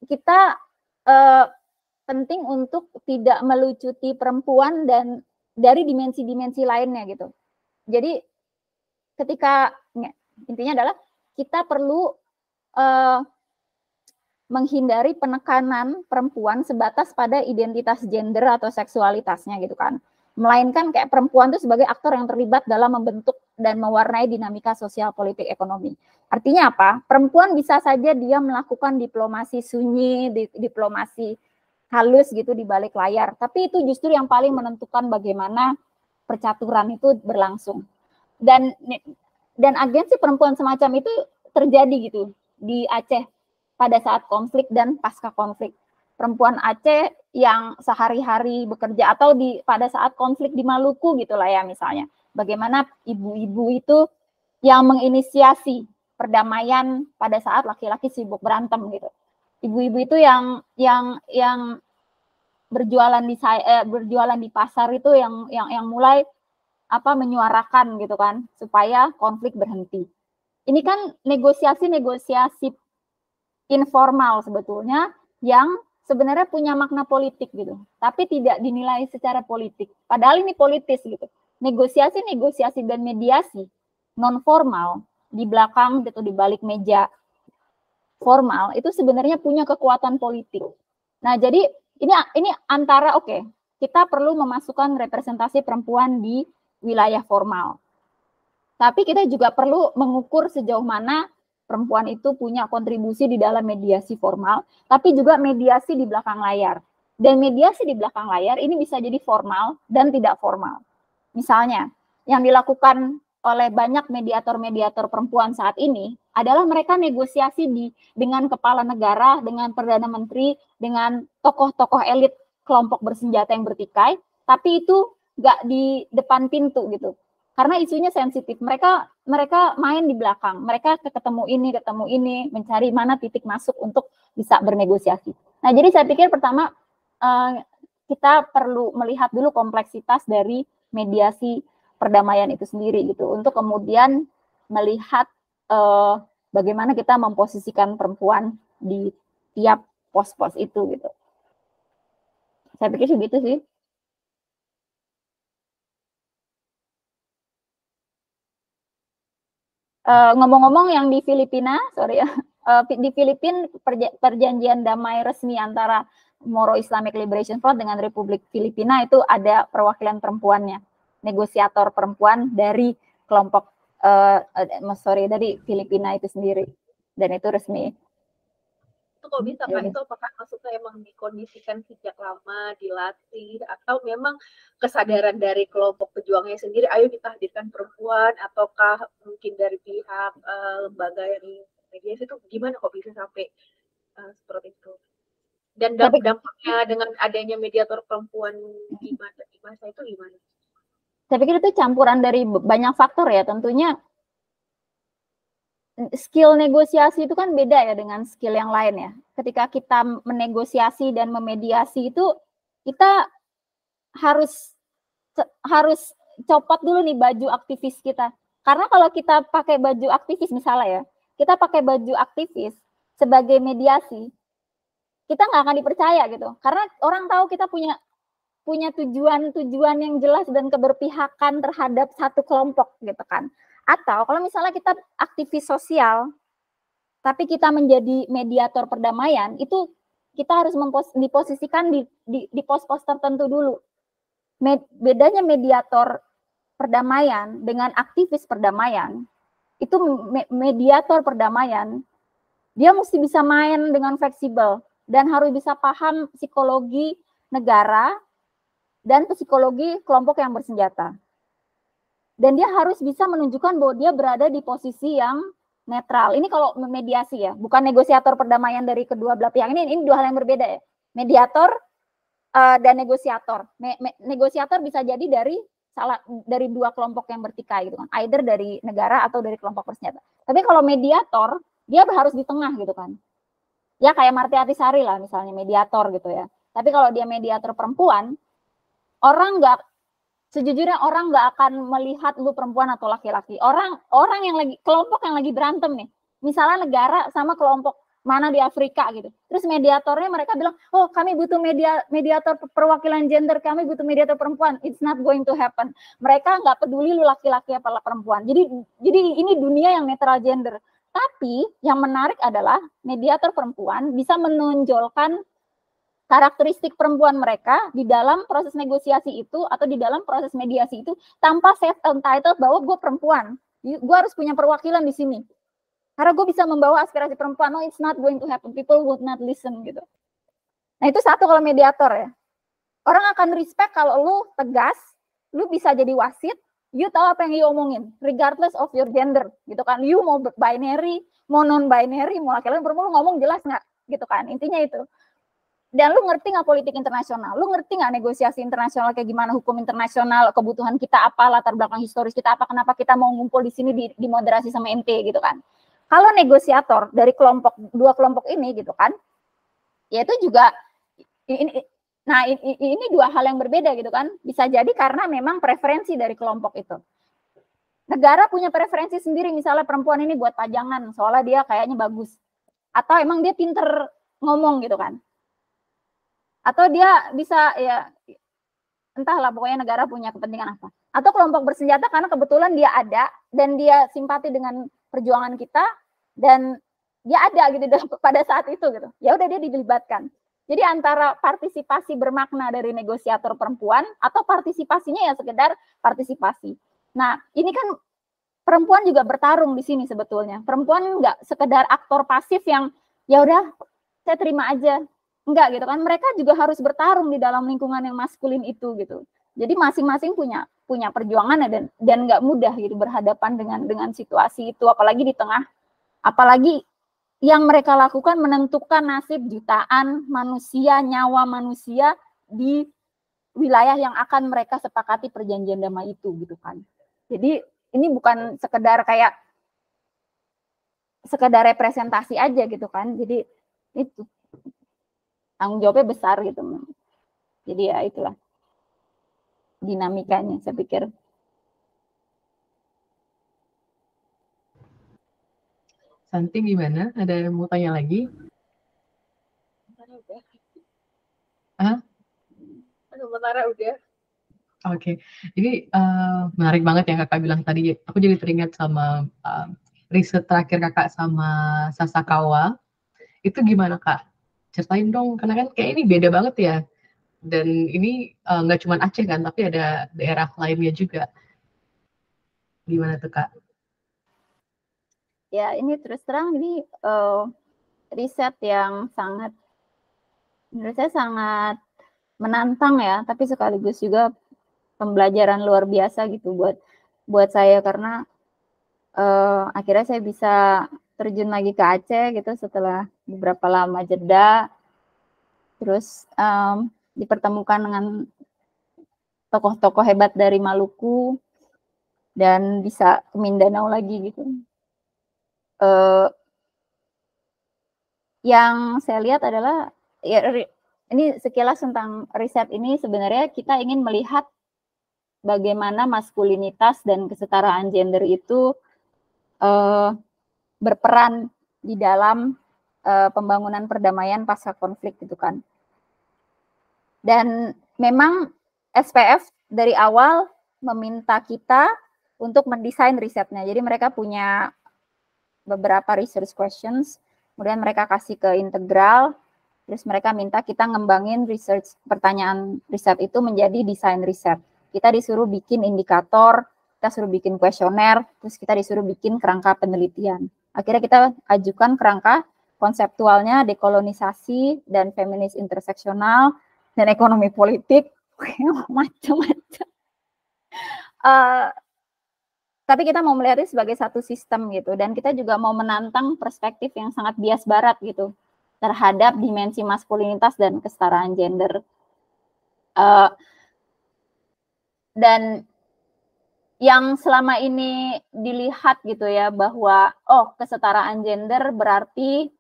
kita penting untuk tidak melucuti perempuan dan dari dimensi-dimensi lainnya gitu. Jadi ketika intinya adalah kita perlu menghindari penekanan perempuan sebatas pada identitas gender atau seksualitasnya gitu kan. Melainkan kayak perempuan itu sebagai aktor yang terlibat dalam membentuk dan mewarnai dinamika sosial politik ekonomi. Artinya apa? Perempuan bisa saja dia melakukan diplomasi sunyi, diplomasi halus gitu di balik layar. Tapi itu justru yang paling menentukan bagaimana percaturan itu berlangsung. Dan agensi perempuan semacam itu terjadi gitu di Aceh pada saat konflik dan pasca konflik. Perempuan Aceh yang sehari-hari bekerja atau pada saat konflik di Maluku gitulah ya misalnya. Bagaimana ibu-ibu itu yang menginisiasi perdamaian pada saat laki-laki sibuk berantem gitu. Ibu-ibu itu yang berjualan di pasar itu yang mulai menyuarakan gitu kan supaya konflik berhenti. Ini kan negosiasi informal sebetulnya yang sebenarnya punya makna politik gitu, tapi tidak dinilai secara politik. Padahal ini politis gitu. Negosiasi dan mediasi non formal di belakang gitu di balik meja formal itu sebenarnya punya kekuatan politik. Nah, jadi ini antara kita perlu memasukkan representasi perempuan di wilayah formal. Tapi kita juga perlu mengukur sejauh mana perempuan itu punya kontribusi di dalam mediasi formal, tapi juga mediasi di belakang layar. Dan mediasi di belakang layar ini bisa jadi formal dan tidak formal. Misalnya, yang dilakukan oleh banyak mediator-mediator perempuan saat ini adalah mereka negosiasi dengan kepala negara, dengan perdana menteri, dengan tokoh-tokoh elit kelompok bersenjata yang bertikai, tapi itu nggak di depan pintu gitu. Karena isunya sensitif. Mereka main di belakang. Mereka ketemu ini, mencari mana titik masuk untuk bisa bernegosiasi. Nah, jadi saya pikir pertama kita perlu melihat dulu kompleksitas dari mediasi perdamaian itu sendiri gitu, untuk kemudian melihat bagaimana kita memposisikan perempuan di tiap pos-pos itu gitu. Saya pikir begitu sih. Ngomong-ngomong yang di Filipina, di Filipina perjanjian damai resmi antara Moro Islamic Liberation Front dengan Republik Filipina itu ada perwakilan perempuannya, negosiator perempuan dari kelompok dari Filipina itu sendiri, dan itu resmi. Itu kok bisa Kak, itu apakah maksudnya emang dikondisikan sejak lama, dilatih, atau memang kesadaran dari kelompok pejuangnya sendiri, ayo kita hadirkan perempuan, ataukah mungkin dari pihak lembaga yang mediasi itu gimana kok bisa sampai seperti itu? Dan dampaknya dengan adanya mediator perempuan di masa itu gimana? Saya pikir itu campuran dari banyak faktor ya, tentunya skill negosiasi itu kan beda ya dengan skill yang lain ya. Ketika kita menegosiasi dan memediasi itu kita harus copot dulu nih baju aktivis kita. Karena kalau kita pakai baju aktivis misalnya ya, kita pakai baju aktivis sebagai mediasi, kita nggak akan dipercaya gitu. Karena orang tahu kita punya tujuan yang jelas dan keberpihakan terhadap satu kelompok gitu kan. Atau kalau misalnya kita aktivis sosial, tapi kita menjadi mediator perdamaian, itu kita harus diposisikan di pos-pos tertentu dulu. bedanya mediator perdamaian dengan aktivis perdamaian, itu mediator perdamaian, dia mesti bisa main dengan fleksibel dan harus bisa paham psikologi negara dan psikologi kelompok yang bersenjata. Dan dia harus bisa menunjukkan bahwa dia berada di posisi yang netral. Ini kalau mediasi ya, bukan negosiator perdamaian dari kedua belah pihak. Ini dua hal yang berbeda ya. Mediator dan negosiator. Negosiator bisa jadi dari dua kelompok yang bertikai gitu kan, either dari negara atau dari kelompok bersenjata. Tapi kalau mediator, dia harus di tengah gitu kan. Ya kayak Marty Attisari lah misalnya mediator gitu ya. Tapi kalau dia mediator perempuan, sejujurnya orang nggak akan melihat lu perempuan atau laki-laki. Orang yang lagi, kelompok yang lagi berantem nih, misalnya negara sama kelompok mana di Afrika gitu. Terus mediatornya mereka bilang, oh kami butuh mediator perwakilan gender, kami butuh mediator perempuan. It's not going to happen. Mereka nggak peduli lu laki-laki apa perempuan. Jadi ini dunia yang netral gender. Tapi yang menarik adalah mediator perempuan bisa menonjolkan karakteristik perempuan mereka di dalam proses negosiasi itu atau di dalam proses mediasi itu tanpa self entitled bahwa gue perempuan. Gue harus punya perwakilan di sini. Karena gue bisa membawa aspirasi perempuan, no it's not going to happen, people would not listen gitu. Nah itu satu kalau mediator ya. Orang akan respect kalau lu tegas, lu bisa jadi wasit, you tahu apa yang you omongin, regardless of your gender gitu kan. You mau binary, mau non-binary, mau laki-laki perempuan, lu ngomong jelas nggak gitu kan, intinya itu. Dan lu ngerti nggak politik internasional, lu ngerti nggak negosiasi internasional kayak gimana, hukum internasional, kebutuhan kita apa, latar belakang historis kita apa, kenapa kita mau ngumpul di sini di moderasi sama ente gitu kan. Kalau negosiator dari dua kelompok ini gitu kan, ya itu juga ini dua hal yang berbeda gitu kan. Bisa jadi karena memang preferensi dari kelompok itu. Negara punya preferensi sendiri, misalnya perempuan ini buat pajangan, soalnya dia kayaknya bagus. Atau emang dia pinter ngomong gitu kan. Atau dia bisa ya entahlah, pokoknya negara punya kepentingan apa. Atau kelompok bersenjata karena kebetulan dia ada dan dia simpati dengan perjuangan kita dan dia ada gitu pada saat itu gitu. Ya udah dia dilibatkan. Jadi antara partisipasi bermakna dari negosiator perempuan atau partisipasinya ya sekedar partisipasi. Nah, ini kan perempuan juga bertarung di sini sebetulnya. Perempuan nggak sekedar aktor pasif yang ya udah saya terima aja. Enggak gitu kan. Mereka juga harus bertarung di dalam lingkungan yang maskulin itu gitu. Jadi masing-masing punya perjuangan dan nggak mudah gitu berhadapan dengan situasi itu, apalagi di tengah, apalagi yang mereka lakukan menentukan nasib jutaan manusia, nyawa manusia di wilayah yang akan mereka sepakati perjanjian damai itu gitu kan. Jadi ini bukan sekedar representasi aja gitu kan. Jadi itu tanggung jawabnya besar gitu. Jadi ya itulah dinamikanya saya pikir. Santi gimana? Ada yang mau tanya lagi? Sementara udah. Oke, jadi menarik banget yang kakak bilang tadi. Aku jadi teringat sama riset terakhir kakak sama Sasakawa. Itu gimana kak? Ceritain dong, karena kan kayak ini beda banget ya. Dan ini nggak cuma Aceh kan, tapi ada daerah lainnya juga. Gimana tuh kak? Ya ini terus terang ini riset yang sangat, menurut saya sangat menantang ya, tapi sekaligus juga pembelajaran luar biasa gitu buat saya karena akhirnya saya bisa terjun lagi ke Aceh gitu setelah beberapa lama jeda, terus dipertemukan dengan tokoh-tokoh hebat dari Maluku dan bisa ke Mindanao lagi gitu. Yang saya lihat adalah ya, ini sekilas tentang riset ini sebenarnya kita ingin melihat bagaimana maskulinitas dan kesetaraan gender itu berperan di dalam pembangunan perdamaian pasca konflik gitu kan. Dan memang SPF dari awal meminta kita untuk mendesain risetnya. Jadi mereka punya beberapa research questions, kemudian mereka kasih ke Integral, Terus mereka minta kita ngembangin research, pertanyaan riset itu menjadi desain riset. Kita disuruh bikin indikator, kita suruh bikin kuesioner, terus kita disuruh bikin kerangka penelitian. Akhirnya kita ajukan kerangka konseptualnya dekolonisasi dan feminis interseksional dan ekonomi politik, macam-macam. Tapi kita mau melihatnya sebagai satu sistem gitu, dan kita juga mau menantang perspektif yang sangat bias barat gitu terhadap dimensi maskulinitas dan kesetaraan gender. Dan yang selama ini dilihat gitu ya, bahwa oh kesetaraan gender berarti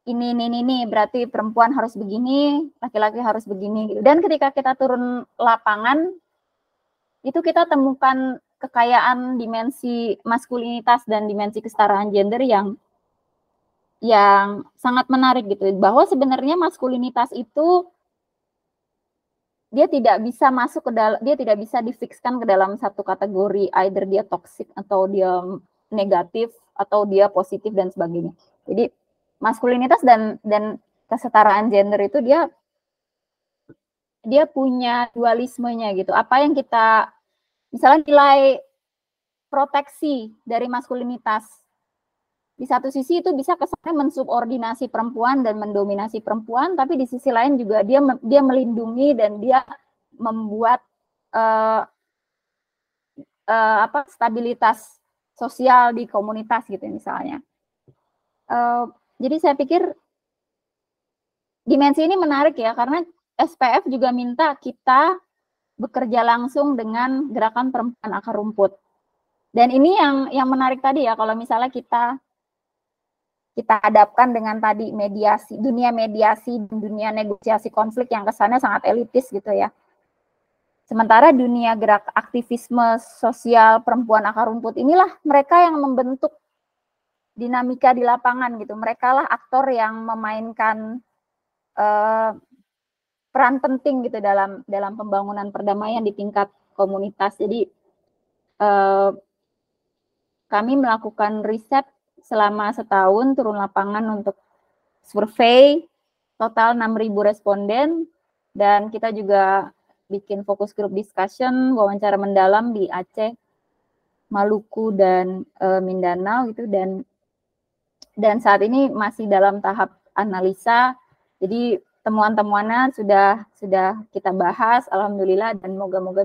ini berarti perempuan harus begini, laki-laki harus begini gitu. Dan ketika kita turun lapangan, itu kita temukan kekayaan dimensi maskulinitas dan dimensi kesetaraan gender yang sangat menarik gitu, bahwa sebenarnya maskulinitas itu dia tidak bisa masuk ke dalam, dia tidak bisa difikskan ke dalam satu kategori, either dia toksik atau dia negatif atau dia positif dan sebagainya. Jadi maskulinitas dan kesetaraan gender itu dia punya dualismenya gitu. Apa yang kita misalnya nilai proteksi dari maskulinitas, di satu sisi itu bisa kesannya mensubordinasi perempuan dan mendominasi perempuan, tapi di sisi lain juga dia melindungi dan dia membuat stabilitas sosial di komunitas gitu misalnya. Jadi saya pikir dimensi ini menarik ya, karena SPF juga minta kita bekerja langsung dengan gerakan perempuan akar rumput. Dan ini yang menarik tadi ya, kalau misalnya kita hadapkan dengan tadi mediasi, dunia mediasi, dunia negosiasi konflik yang kesannya sangat elitis gitu ya. Sementara dunia gerak aktivisme sosial perempuan akar rumput inilah mereka yang membentuk dinamika di lapangan gitu. Mereka lah aktor yang memainkan peran penting gitu dalam pembangunan perdamaian di tingkat komunitas. Jadi kami melakukan riset selama setahun, turun lapangan untuk survei, total 6.000 responden, dan kita juga bikin fokus group discussion, wawancara mendalam di Aceh, Maluku, dan Mindanao gitu, dan saat ini masih dalam tahap analisa. Jadi temuan-temuannya sudah kita bahas, alhamdulillah, dan moga-moga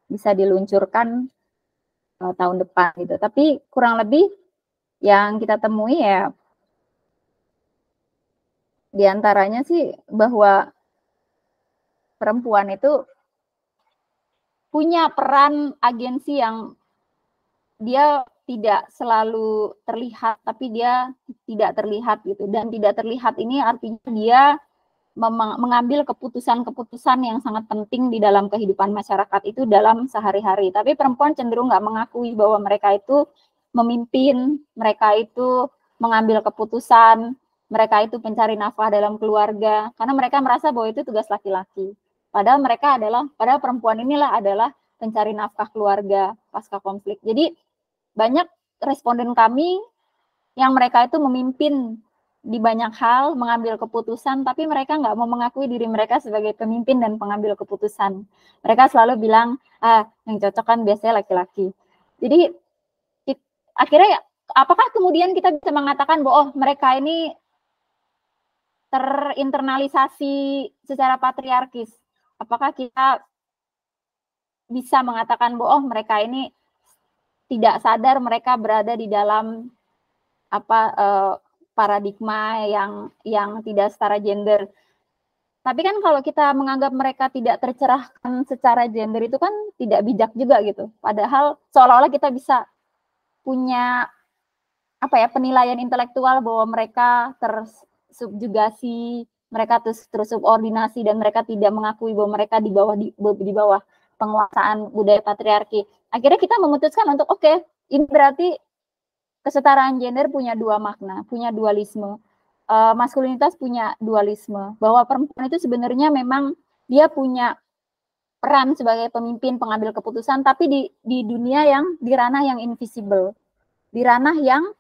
bisa diluncurkan tahun depan gitu. Tapi kurang lebih yang kita temui ya diantaranya sih bahwa perempuan itu punya peran agensi yang dia tidak selalu terlihat, tapi dia tidak terlihat gitu. Dan tidak terlihat ini artinya dia mengambil keputusan-keputusan yang sangat penting di dalam kehidupan masyarakat itu dalam sehari-hari. Tapi perempuan cenderung nggak mengakui bahwa mereka itu memimpin, mereka itu mengambil keputusan, mereka itu pencari nafkah dalam keluarga, karena mereka merasa bahwa itu tugas laki-laki. Padahal perempuan inilah adalah pencari nafkah keluarga pasca konflik. Jadi banyak responden kami yang mereka itu memimpin di banyak hal, mengambil keputusan, tapi mereka nggak mau mengakui diri mereka sebagai pemimpin dan pengambil keputusan. Mereka selalu bilang, yang cocok kan biasanya laki-laki. Jadi akhirnya apakah kemudian kita bisa mengatakan bahwa mereka ini terinternalisasi secara patriarkis? Apakah kita bisa mengatakan bahwa mereka ini tidak sadar mereka berada di dalam paradigma yang tidak setara gender? Tapi kan kalau kita menganggap mereka tidak tercerahkan secara gender itu kan tidak bijak juga gitu. Padahal seolah-olah kita bisa punya penilaian intelektual bahwa mereka tersubjugasi, mereka tersubordinasi, dan mereka tidak mengakui bahwa mereka di bawah penguasaan budaya patriarki. Akhirnya kita memutuskan untuk ini berarti kesetaraan gender punya dua makna, punya dualisme. Maskulinitas punya dualisme, bahwa perempuan itu sebenarnya memang dia punya peran sebagai pemimpin pengambil keputusan, tapi di dunia di ranah yang invisible, di ranah yang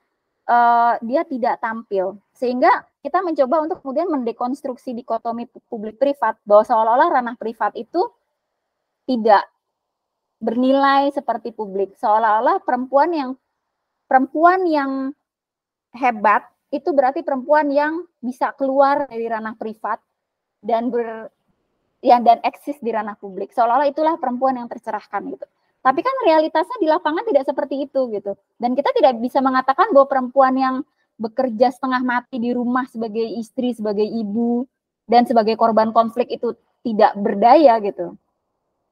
dia tidak tampil. Sehingga kita mencoba untuk kemudian mendekonstruksi dikotomi publik privat, bahwa seolah-olah ranah privat itu tidak bernilai seperti publik, seolah-olah perempuan yang hebat itu berarti perempuan yang bisa keluar dari ranah privat dan dan eksis di ranah publik, seolah-olah itulah perempuan yang tercerahkan gitu. Tapi kan realitasnya di lapangan tidak seperti itu gitu. Dan kita tidak bisa mengatakan bahwa perempuan yang bekerja setengah mati di rumah sebagai istri, sebagai ibu, dan sebagai korban konflik itu tidak berdaya gitu.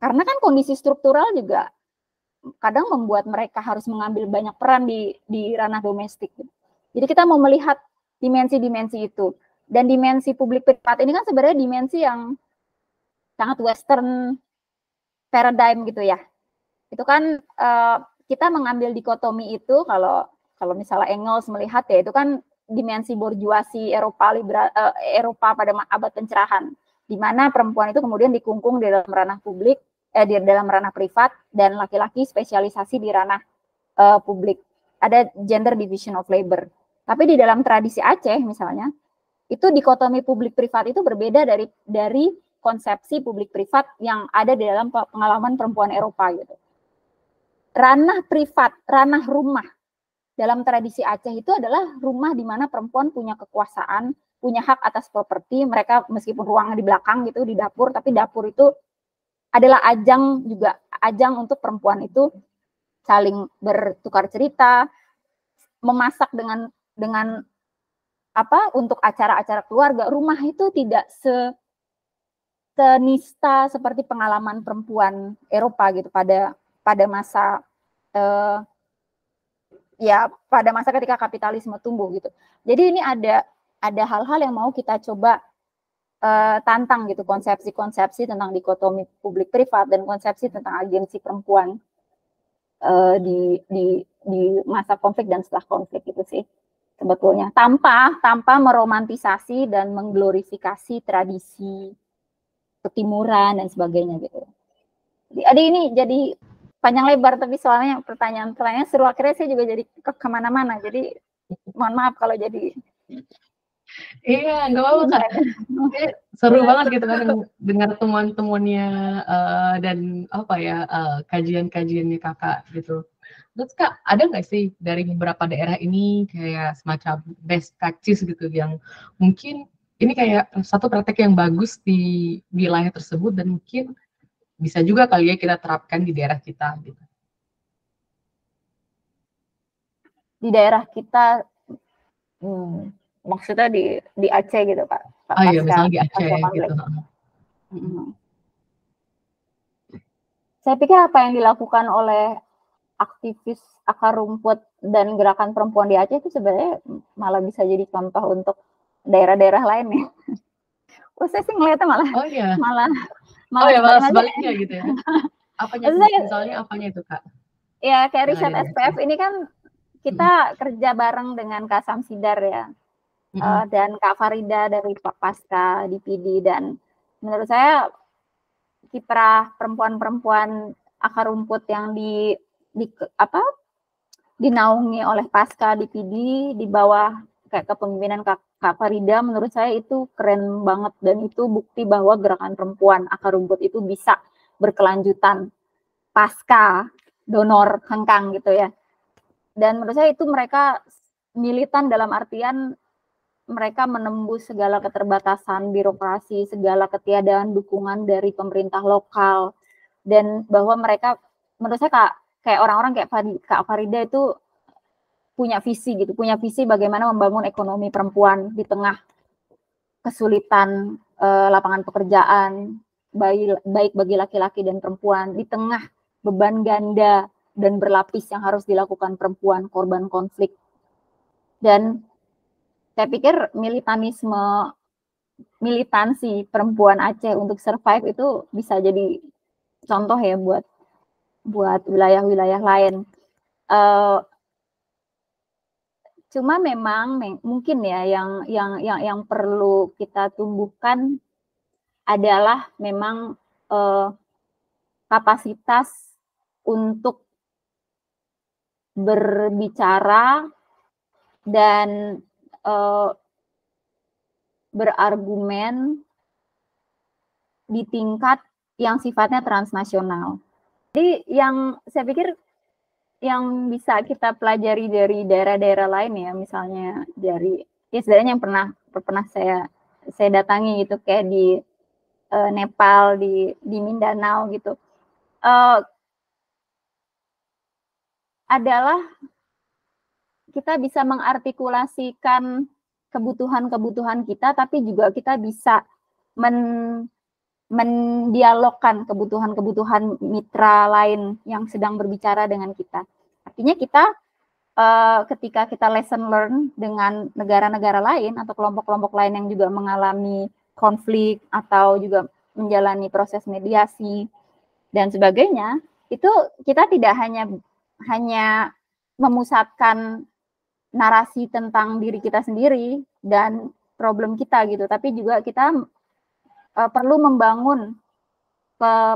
Karena kan kondisi struktural juga kadang membuat mereka harus mengambil banyak peran di ranah domestik. Gitu. Jadi kita mau melihat dimensi-dimensi itu. Dan dimensi publik privat ini kan sebenarnya dimensi yang sangat western paradigm gitu ya. Itu kan kita mengambil dikotomi itu kalau misalnya Engels melihat ya itu kan dimensi borjuasi Eropa pada abad pencerahan, di mana perempuan itu kemudian dikungkung di dalam ranah publik, di dalam ranah privat, dan laki-laki spesialisasi di ranah publik. Ada gender division of labor. Tapi di dalam tradisi Aceh misalnya, itu dikotomi publik privat itu berbeda dari konsepsi publik privat yang ada di dalam pengalaman perempuan Eropa gitu. Ranah privat, ranah rumah dalam tradisi Aceh itu adalah rumah di mana perempuan punya kekuasaan, punya hak atas properti, mereka meskipun ruangnya di belakang gitu, di dapur, tapi dapur itu adalah ajang untuk perempuan itu saling bertukar cerita, memasak dengan apa untuk acara-acara keluarga. Rumah itu tidak senista seperti pengalaman perempuan Eropa gitu pada masa pada masa ketika kapitalisme tumbuh gitu. Jadi ini ada hal-hal yang mau kita coba tantang gitu, konsepsi-konsepsi tentang dikotomi publik privat dan konsepsi tentang agensi perempuan di masa konflik dan setelah konflik itu sih sebetulnya, tanpa meromantisasi dan mengglorifikasi tradisi ketimuran dan sebagainya gitu. Jadi ini jadi panjang lebar, tapi soalnya pertanyaan-pertanyaan seru, akhirnya saya juga jadi kemana-mana, jadi mohon maaf kalau jadi. Iya, nggak apa-apa Kak. Seru banget gitu kan dengar temuan-temuannya dan apa ya kajian-kajiannya Kakak gitu. Terus Kak, ada nggak sih dari beberapa daerah ini kayak semacam best practice gitu yang mungkin ini kayak satu praktek yang bagus di wilayah tersebut dan mungkin bisa juga kali ya kita terapkan di daerah kita gitu. Di daerah kita, maksudnya di Aceh gitu Pak? Oh iya, misalnya di Aceh gitu. Saya pikir apa yang dilakukan oleh aktivis akar rumput dan gerakan perempuan di Aceh itu sebenarnya malah bisa jadi contoh untuk daerah-daerah lain ya. Saya sih ngeliatnya malah sebaliknya gitu ya. Apanya misalnya apanya itu Kak? Ya kayak riset SPF ini kan kita kerja bareng dengan Kak Samsidar ya, dan Kak Farida dari Pasca di PD, dan menurut saya kiprah perempuan-perempuan akar rumput yang dinaungi oleh Pasca di PD di bawah kayak kepemimpinan Kak Farida, menurut saya itu keren banget, dan itu bukti bahwa gerakan perempuan akar rumput itu bisa berkelanjutan pasca donor hengkang gitu ya. Dan menurut saya itu mereka militan dalam artian mereka menembus segala keterbatasan birokrasi, segala ketiadaan dukungan dari pemerintah lokal, dan bahwa mereka, menurut saya kayak orang-orang kayak Kak Farida itu punya visi bagaimana membangun ekonomi perempuan di tengah kesulitan lapangan pekerjaan, baik bagi laki-laki dan perempuan, di tengah beban ganda dan berlapis yang harus dilakukan perempuan korban konflik. Dan saya pikir militansi perempuan Aceh untuk survive itu bisa jadi contoh ya buat wilayah-wilayah lain. Cuma memang mungkin ya yang perlu kita tumbuhkan adalah memang kapasitas untuk berbicara dan berargumen di tingkat yang sifatnya transnasional. Jadi yang saya pikir yang bisa kita pelajari dari daerah-daerah lain ya, misalnya dari istilahnya yang pernah saya datangi gitu, kayak di Nepal, di Mindanao gitu, adalah kita bisa mengartikulasikan kebutuhan-kebutuhan kita, tapi juga kita bisa mendialogkan kebutuhan-kebutuhan mitra lain yang sedang berbicara dengan kita. Artinya kita ketika kita lesson learn dengan negara-negara lain atau kelompok-kelompok lain yang juga mengalami konflik atau juga menjalani proses mediasi dan sebagainya, itu kita tidak hanya memusatkan narasi tentang diri kita sendiri dan problem kita gitu, tapi juga kita perlu membangun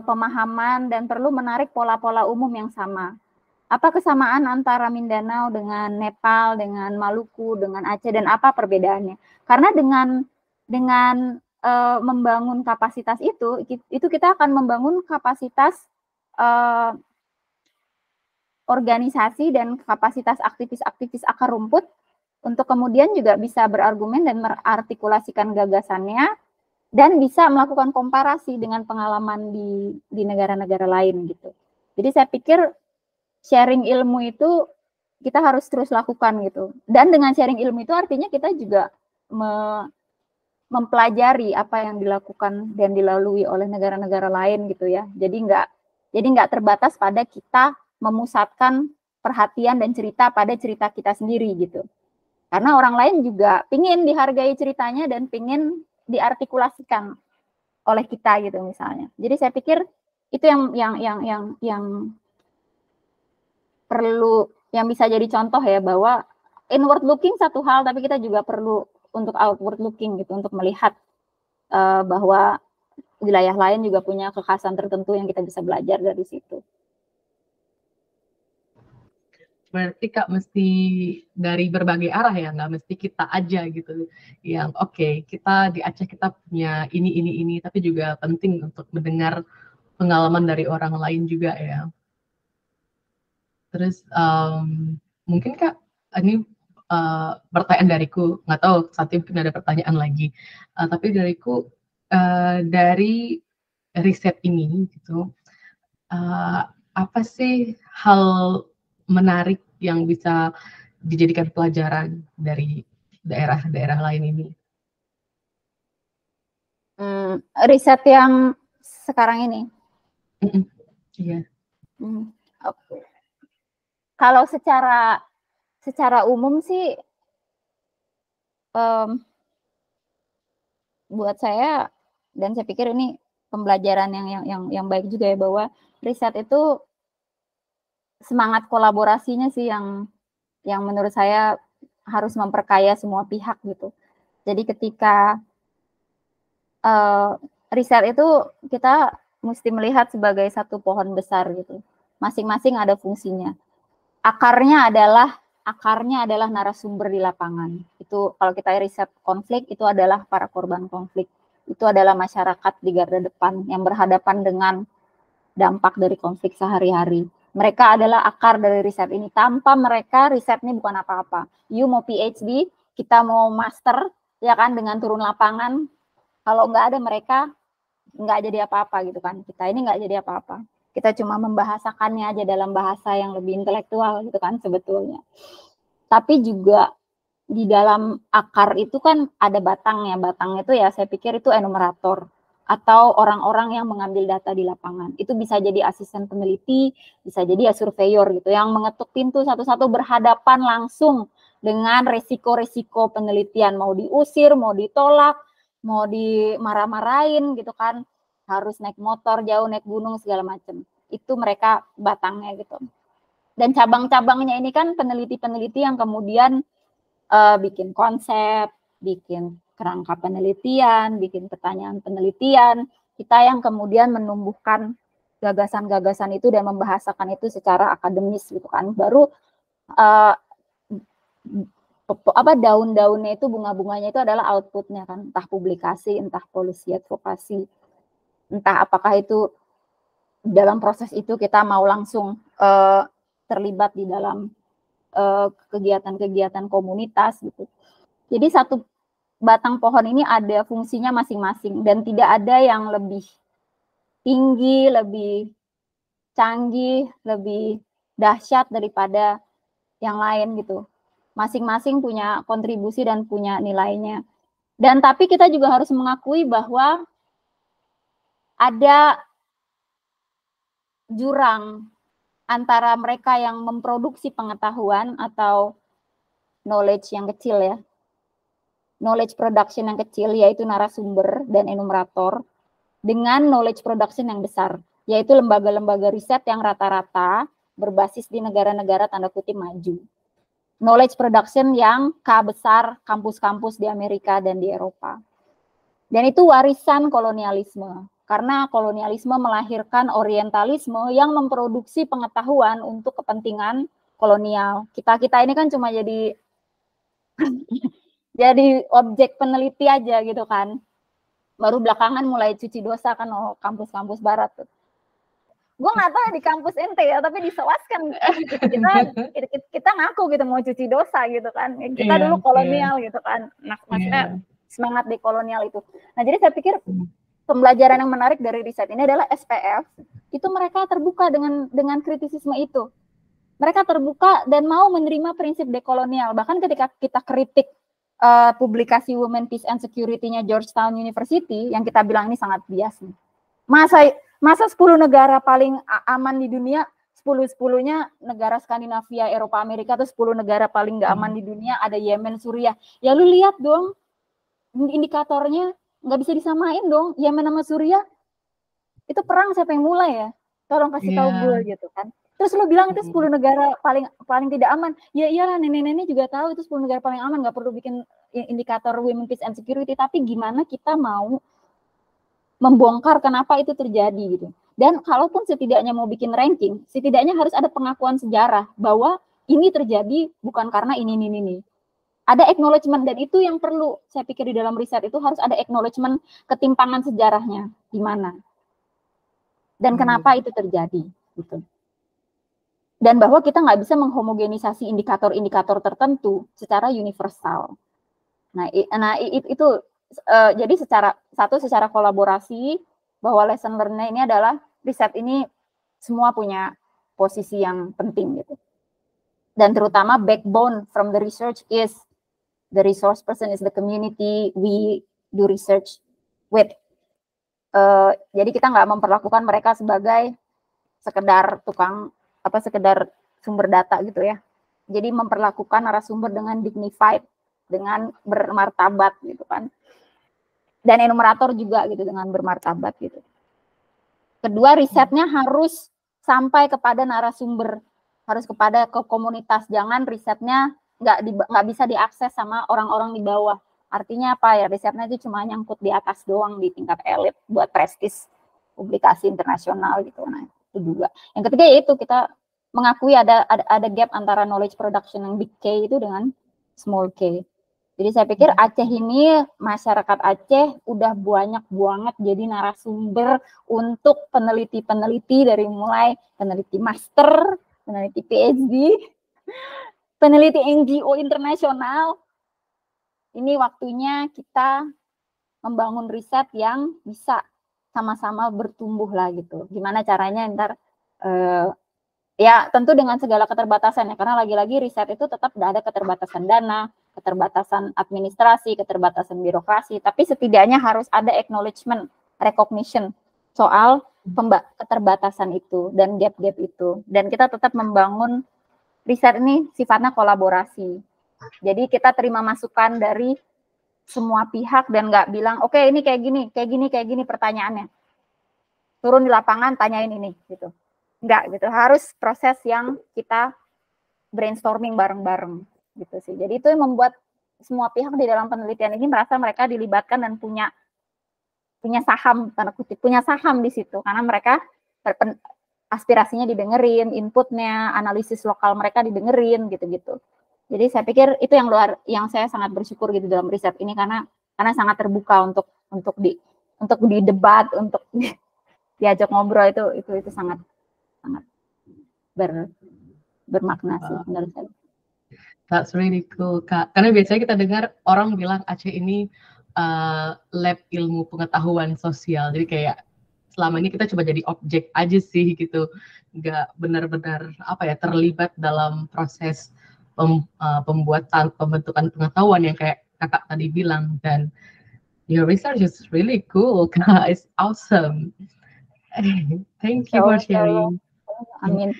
pemahaman dan perlu menarik pola-pola umum yang sama. Apa kesamaan antara Mindanao dengan Nepal, dengan Maluku, dengan Aceh, dan apa perbedaannya? Karena dengan membangun kapasitas itu kita akan membangun kapasitas organisasi dan kapasitas aktivis-aktivis akar rumput untuk kemudian juga bisa berargumen dan mengartikulasikan gagasannya dan bisa melakukan komparasi dengan pengalaman di negara-negara lain gitu. Jadi saya pikir sharing ilmu itu kita harus terus lakukan gitu. Dan dengan sharing ilmu itu artinya kita juga mempelajari apa yang dilakukan dan dilalui oleh negara-negara lain gitu ya. Jadi nggak terbatas pada kita memusatkan perhatian dan cerita pada cerita kita sendiri gitu. Karena orang lain juga pingin dihargai ceritanya dan pingin diartikulasikan oleh kita gitu misalnya. Jadi saya pikir itu yang perlu, yang bisa jadi contoh ya, bahwa inward looking satu hal, tapi kita juga perlu untuk outward looking gitu, untuk melihat bahwa wilayah lain juga punya kekhasan tertentu yang kita bisa belajar dari situ. Berarti Kak mesti dari berbagai arah ya, nggak mesti kita aja gitu. Yang oke, kita di Aceh kita punya ini, tapi juga penting untuk mendengar pengalaman dari orang lain juga ya. Terus mungkin Kak, ini pertanyaan dariku, nggak tahu Santi mungkin ada pertanyaan lagi. Tapi dariku, dari riset ini gitu, apa sih hal menarik yang bisa dijadikan pelajaran dari daerah-daerah lain ini? Riset yang sekarang ini. Iya. Okay. Kalau secara umum sih, buat saya, dan saya pikir ini pembelajaran yang baik juga ya, bahwa riset itu semangat kolaborasinya sih yang menurut saya harus memperkaya semua pihak gitu. Jadi ketika riset itu kita mesti melihat sebagai satu pohon besar gitu. Masing-masing ada fungsinya. Akarnya adalah narasumber di lapangan. Itu kalau kita riset konflik, itu adalah para korban konflik. Itu adalah masyarakat di garda depan yang berhadapan dengan dampak dari konflik sehari-hari. Mereka adalah akar dari riset ini. Tanpa mereka, riset ini bukan apa-apa. You mau PhD, kita mau master, ya kan, dengan turun lapangan. Kalau nggak ada mereka, nggak jadi apa-apa gitu kan. Kita ini nggak jadi apa-apa. Kita cuma membahasakannya aja dalam bahasa yang lebih intelektual gitu kan sebetulnya. Tapi juga di dalam akar itu kan ada batangnya. Batangnya itu ya saya pikir itu enumerator atau orang-orang yang mengambil data di lapangan. Itu bisa jadi asisten peneliti, bisa jadi ya surveyor gitu, yang mengetuk pintu satu-satu berhadapan langsung dengan resiko-resiko penelitian. Mau diusir, mau ditolak, mau dimarah-marahin gitu kan, harus naik motor jauh, naik gunung segala macam. Itu mereka batangnya gitu. Dan cabang-cabangnya ini kan peneliti-peneliti yang kemudian bikin konsep, bikin kerangka penelitian, bikin pertanyaan penelitian. Kita yang kemudian menumbuhkan gagasan-gagasan itu dan membahasakan itu secara akademis gitu kan. Baru daun-daunnya itu, bunga-bunganya itu adalah outputnya kan, entah publikasi, entah policy advokasi, entah apakah itu dalam proses itu kita mau langsung terlibat di dalam kegiatan-kegiatan komunitas gitu. Jadi satu batang pohon ini ada fungsinya masing-masing dan tidak ada yang lebih tinggi, lebih canggih, lebih dahsyat daripada yang lain gitu. Masing-masing punya kontribusi dan punya nilainya. Dan tapi kita juga harus mengakui bahwa ada jurang antara mereka yang memproduksi pengetahuan atau knowledge yang kecil ya. Knowledge production yang kecil yaitu narasumber dan enumerator dengan knowledge production yang besar, yaitu lembaga-lembaga riset yang rata-rata berbasis di negara-negara tanda kutip maju. Knowledge production yang besar, kampus-kampus di Amerika dan di Eropa. Dan itu warisan kolonialisme, karena kolonialisme melahirkan orientalisme yang memproduksi pengetahuan untuk kepentingan kolonial. Kita ini kan cuma jadi objek peneliti aja gitu kan. Baru belakangan mulai cuci dosa kan kampus-kampus barat tuh. Gue nggak tahu di kampus ente ya, tapi di SOAS kan kita ngaku gitu mau cuci dosa gitu kan. Kita dulu kolonial gitu kan. Nah, maksudnya semangat di kolonial itu. Nah, jadi saya pikir pembelajaran yang menarik dari riset ini adalah SPF itu mereka terbuka dengan kritisisme itu. Mereka terbuka dan mau menerima prinsip dekolonial. Bahkan ketika kita kritik publikasi Women, Peace and Security-nya Georgetown University yang kita bilang ini sangat bias nih. Masa 10 negara paling aman di dunia, 10-10-nya negara Skandinavia, Eropa, Amerika, atau 10 negara paling nggak aman di dunia, ada Yemen, Suriah. Ya lu lihat dong, indikatornya nggak bisa disamain dong, Yemen sama Suriah. Itu perang siapa yang mulai ya? Tolong kasih tahu gue gitu kan. Terus lu bilang itu 10 negara paling tidak aman. Ya iyalah, nenek-nenek juga tahu itu 10 negara paling aman, nggak perlu bikin indikator Women, Peace and Security, tapi gimana kita mau membongkar kenapa itu terjadi gitu. Dan kalaupun setidaknya mau bikin ranking, setidaknya harus ada pengakuan sejarah bahwa ini terjadi bukan karena ini. Ada acknowledgement, dan itu yang perlu saya pikir di dalam riset itu harus ada acknowledgement ketimpangan sejarahnya di mana. Dan kenapa itu terjadi gitu. Dan bahwa kita nggak bisa menghomogenisasi indikator-indikator tertentu secara universal. Nah itu jadi secara kolaborasi bahwa lesson learn-nya ini adalah riset ini semua punya posisi yang penting gitu. Dan terutama backbone from the research is the resource person is the community we do research with. Jadi kita nggak memperlakukan mereka sebagai sekedar sekedar sumber data gitu ya. Jadi memperlakukan narasumber dengan dignified, dengan bermartabat gitu kan. Dan enumerator juga gitu dengan bermartabat gitu. Kedua, risetnya harus sampai kepada narasumber, harus kepada ke komunitas. Jangan risetnya nggak bisa diakses sama orang-orang di bawah. Artinya apa ya? Risetnya itu cuma nyangkut di atas doang di tingkat elit buat prestis publikasi internasional gitu. Nah itu juga. Yang ketiga yaitu kita mengakui ada gap antara knowledge production yang big K itu dengan small K. Jadi saya pikir Aceh ini, masyarakat Aceh udah banyak banget jadi narasumber untuk peneliti-peneliti dari mulai peneliti master, peneliti PhD, peneliti NGO internasional. Ini waktunya kita membangun riset yang bisa sama-sama bertumbuh lah gitu. Gimana caranya ntar ya tentu dengan segala keterbatasan ya, karena lagi-lagi riset itu tetap ada keterbatasan dana, keterbatasan administrasi, keterbatasan birokrasi, tapi setidaknya harus ada acknowledgement, recognition soal keterbatasan itu dan gap-gap itu. Dan kita tetap membangun riset ini sifatnya kolaborasi. Jadi kita terima masukan dari semua pihak dan nggak bilang, oke, ini kayak gini pertanyaannya. Turun di lapangan, tanyain ini gitu. Enggak gitu, harus proses yang kita brainstorming bareng-bareng gitu sih. Jadi itu yang membuat semua pihak di dalam penelitian ini merasa mereka dilibatkan dan punya saham, tanda kutip, punya saham di situ karena mereka aspirasinya didengerin, inputnya, analisis lokal mereka didengerin gitu-gitu. Jadi saya pikir itu yang saya sangat bersyukur gitu dalam riset ini, karena sangat terbuka untuk didebat, untuk diajak ngobrol, itu sangat bermakna sih menurut saya. That's really cool, Kak. Karena biasanya kita dengar orang bilang Aceh ini lab ilmu pengetahuan sosial. Jadi kayak selama ini kita coba jadi objek aja sih gitu. Nggak benar-benar terlibat dalam proses pembuatan, pembentukan pengetahuan yang kayak Kakak tadi bilang. Dan your research is really cool, Kak. It's awesome. Thank you for sharing. Amin.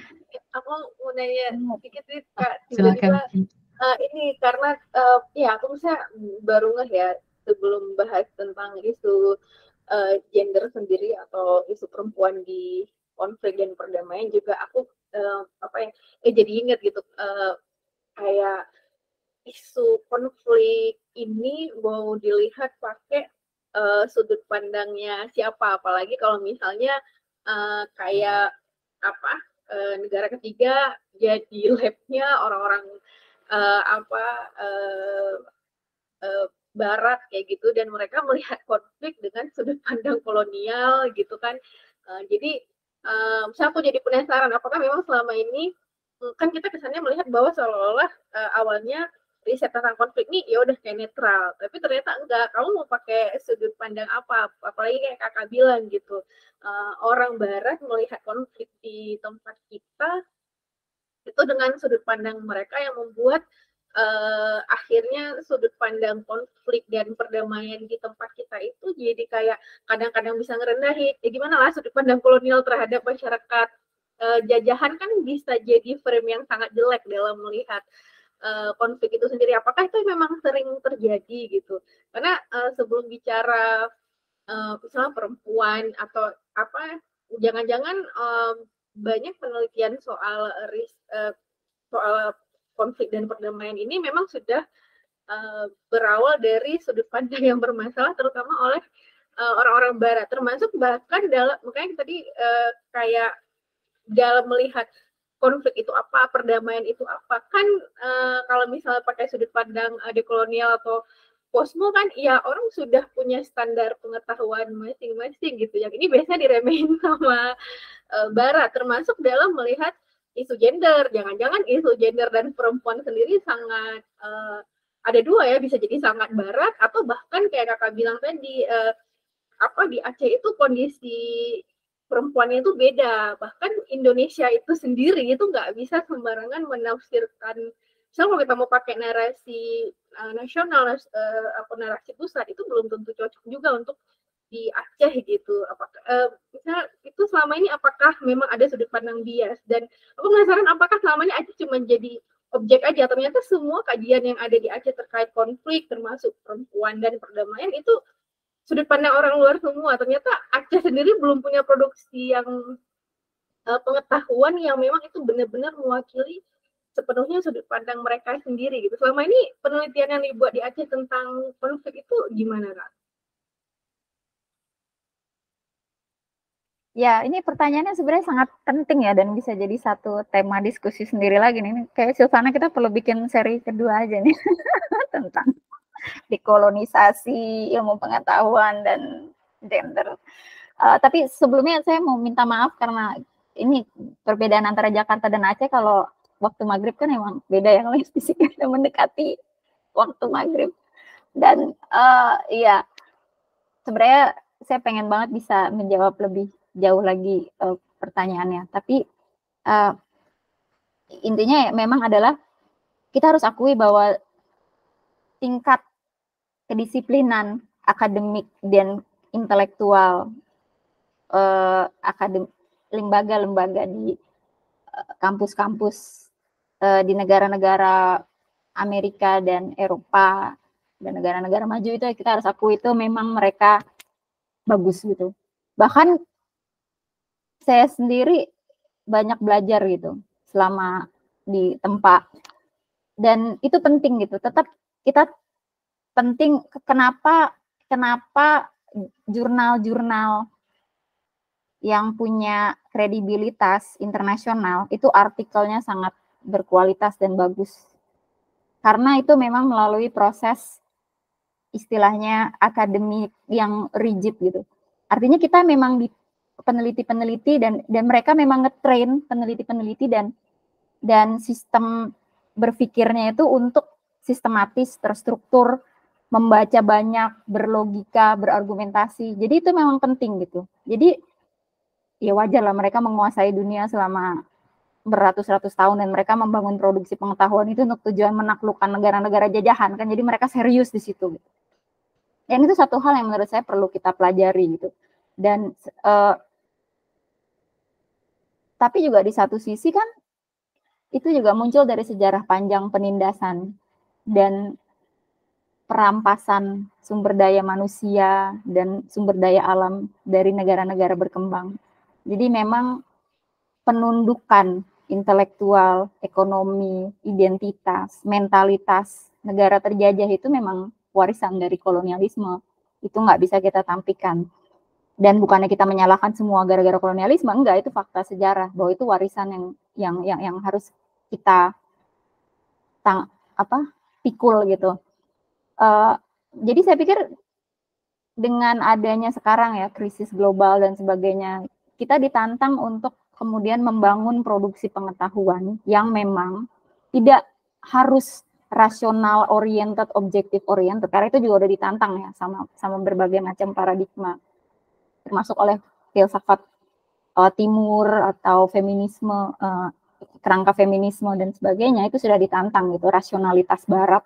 Aku mau nanya sedikit nih, Kak. Silakan. Ini karena ya aku misalnya baru ya sebelum bahas tentang isu gender sendiri atau isu perempuan di konflik dan perdamaian juga aku jadi ingat gitu kayak isu konflik ini mau dilihat pakai sudut pandangnya siapa, apalagi kalau misalnya kayak negara ketiga jadi labnya orang-orang barat kayak gitu, dan mereka melihat konflik dengan sudut pandang kolonial gitu kan. Jadi saya aku jadi penasaran apakah memang selama ini kan kita kesannya melihat bahwa seolah-olah awalnya riset tentang konflik nih ya udah kayak netral, tapi ternyata enggak, kamu mau pakai sudut pandang apa, apalagi kayak Kakak bilang gitu, orang barat melihat konflik di tempat kita itu dengan sudut pandang mereka yang membuat akhirnya sudut pandang konflik dan perdamaian di tempat kita itu jadi kayak kadang-kadang bisa ngerendahin. Ya gimana lah, sudut pandang kolonial terhadap masyarakat jajahan kan bisa jadi frame yang sangat jelek dalam melihat konflik itu sendiri. Apakah itu memang sering terjadi gitu? Karena sebelum bicara misalnya perempuan atau jangan-jangan banyak penelitian soal konflik dan perdamaian ini memang sudah berawal dari sudut pandang yang bermasalah, terutama oleh orang-orang barat, termasuk bahkan dalam, makanya tadi kayak dalam melihat konflik itu apa, perdamaian itu apa, kan kalau misalnya pakai sudut pandang dekolonial atau Posmo kan ya orang sudah punya standar pengetahuan masing-masing gitu, yang ini biasanya diremehin sama barat, termasuk dalam melihat isu gender. Jangan-jangan isu gender dan perempuan sendiri sangat ada dua ya, bisa jadi sangat barat atau bahkan kayak Kakak bilang tadi di Aceh itu kondisi perempuannya itu beda, bahkan Indonesia itu sendiri itu nggak bisa sembarangan menafsirkan. Misalnya kalau kita mau pakai narasi nasional, narasi pusat, itu belum tentu cocok juga untuk di Aceh gitu. Apakah misalnya itu selama ini apakah memang ada sudut pandang bias, dan aku penasaran apakah selama ini Aceh cuma jadi objek aja, ternyata semua kajian yang ada di Aceh terkait konflik termasuk perempuan dan perdamaian itu sudut pandang orang luar semua. Ternyata Aceh sendiri belum punya produksi yang pengetahuan yang memang itu benar-benar mewakili sepenuhnya sudut pandang mereka sendiri gitu. Selama ini penelitian yang dibuat di Aceh tentang konflik itu gimana, Kak? Ya, ini pertanyaannya sebenarnya sangat penting ya, dan bisa jadi satu tema diskusi sendiri lagi nih. Kayak Silvana, kita perlu bikin seri kedua aja nih tentang dekolonisasi ilmu pengetahuan dan gender. Tapi sebelumnya saya mau minta maaf karena ini perbedaan antara Jakarta dan Aceh. Kalau waktu maghrib kan emang beda ya, kalau fisiknya mendekati waktu maghrib. Dan iya, sebenarnya saya pengen banget bisa menjawab lebih jauh lagi pertanyaannya. Tapi intinya memang adalah kita harus akui bahwa tingkat kedisiplinan akademik dan intelektual lembaga-lembaga di kampus-kampus di negara-negara Amerika dan Eropa dan negara-negara maju itu kita harus akui itu memang mereka bagus gitu. Bahkan saya sendiri banyak belajar gitu selama di tempat, dan itu penting gitu. Tetap kita penting, kenapa jurnal-jurnal yang punya kredibilitas internasional itu artikelnya sangat berkualitas dan bagus. karena itu memang melalui proses istilahnya akademik yang rigid gitu. Artinya kita memang di peneliti-peneliti dan mereka memang ngetrain peneliti-peneliti dan sistem berpikirnya itu untuk sistematis, terstruktur, membaca banyak, berlogika, berargumentasi. Jadi itu memang penting gitu. Jadi ya wajar lah mereka menguasai dunia selama beratus-ratus tahun dan mereka membangun produksi pengetahuan itu untuk tujuan menaklukkan negara-negara jajahan kan. Jadi mereka serius di situ. Gitu. Dan itu satu hal yang menurut saya perlu kita pelajari gitu. Dan tapi juga di satu sisi kan itu juga muncul dari sejarah panjang penindasan dan perampasan sumber daya manusia dan sumber daya alam dari negara-negara berkembang. Jadi memang penundukan intelektual, ekonomi, identitas, mentalitas negara terjajah itu memang warisan dari kolonialisme. Itu nggak bisa kita tampilkan. Dan bukannya kita menyalahkan semua gara-gara kolonialisme, enggak, itu fakta sejarah bahwa itu warisan yang harus kita pikul gitu. Jadi saya pikir dengan adanya sekarang ya krisis global dan sebagainya, kita ditantang untuk kemudian membangun produksi pengetahuan yang memang tidak harus rasional oriented, objektif oriented, karena itu juga udah ditantang ya sama berbagai macam paradigma, termasuk oleh filsafat timur atau feminisme, kerangka feminisme dan sebagainya, itu sudah ditantang gitu, rasionalitas barat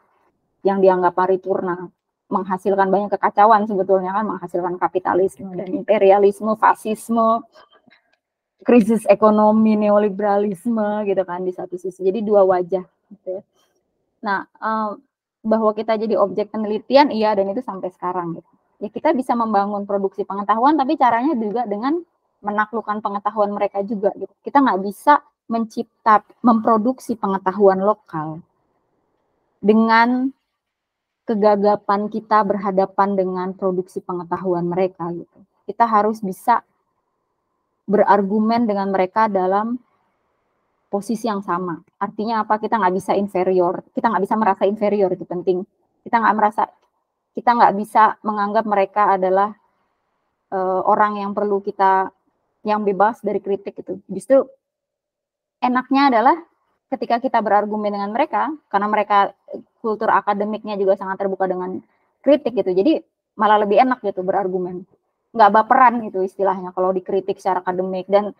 yang dianggap paripurna, menghasilkan banyak kekacauan sebetulnya kan, menghasilkan kapitalisme dan imperialisme, fasisme, krisis ekonomi, neoliberalisme gitu kan di satu sisi. Jadi dua wajah gitu ya. Nah, bahwa kita jadi objek penelitian iya, dan itu sampai sekarang gitu. Ya kita bisa membangun produksi pengetahuan, tapi caranya juga dengan menaklukkan pengetahuan mereka juga gitu. Kita nggak bisa memproduksi pengetahuan lokal dengan kegagapan kita berhadapan dengan produksi pengetahuan mereka gitu. Kita harus bisa berargumen dengan mereka dalam posisi yang sama. Artinya apa? Kita nggak bisa inferior. Kita nggak bisa merasa inferior, itu penting. Kita nggak bisa menganggap mereka adalah orang yang perlu yang bebas dari kritik itu. Justru enaknya adalah ketika kita berargumen dengan mereka, karena mereka kultur akademiknya juga sangat terbuka dengan kritik gitu. Jadi malah lebih enak gitu berargumen. Nggak baperan gitu istilahnya kalau dikritik secara akademik, dan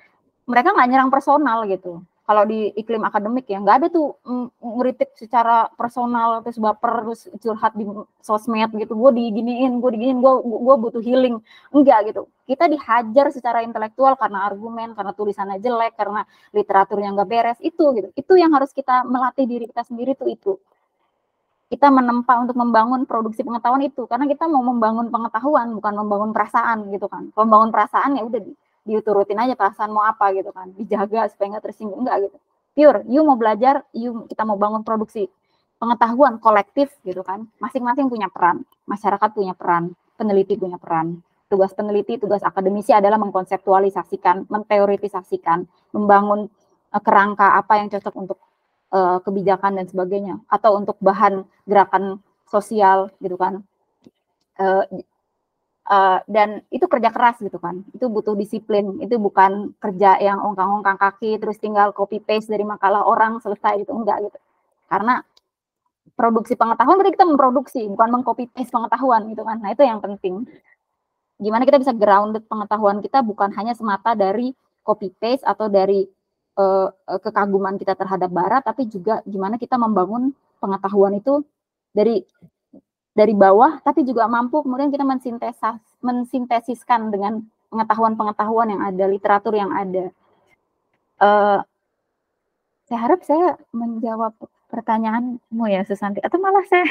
mereka nggak nyerang personal gitu. Kalau di iklim akademik ya nggak ada tuh ngeritik secara personal terus baper terus curhat di sosmed gitu. Gue diginiin, gue butuh healing. Enggak gitu. Kita dihajar secara intelektual karena argumen, karena tulisannya jelek, karena literaturnya nggak beres itu gitu. Itu yang harus kita melatih diri kita sendiri tuh itu. Kita menempa untuk membangun produksi pengetahuan itu karena kita mau membangun pengetahuan bukan membangun perasaan gitu kan. Kalau membangun perasaan ya udah diturutin aja perasaan mau apa gitu kan, dijaga supaya nggak tersinggung, enggak gitu. Pure, you mau belajar, kita mau bangun produksi pengetahuan kolektif gitu kan. Masing-masing punya peran, masyarakat punya peran, peneliti punya peran. Tugas peneliti, tugas akademisi adalah mengkonseptualisasikan, menteoritisasikan, membangun kerangka apa yang cocok untuk kebijakan dan sebagainya, atau untuk bahan gerakan sosial gitu kan. Dan itu kerja keras gitu kan, itu butuh disiplin, itu bukan kerja yang ongkang-ongkang kaki terus tinggal copy paste dari makalah orang selesai gitu, enggak gitu. Karena produksi pengetahuan berarti kita memproduksi, bukan mengcopy paste pengetahuan gitu kan. Nah itu yang penting, gimana kita bisa grounded pengetahuan kita bukan hanya semata dari copy paste atau dari kekaguman kita terhadap barat, tapi juga gimana kita membangun pengetahuan itu dari bawah, tapi juga mampu kemudian kita mensintesiskan dengan pengetahuan-pengetahuan yang ada, literatur yang ada. Saya harap saya menjawab pertanyaanmu ya, Susanti. Atau malah saya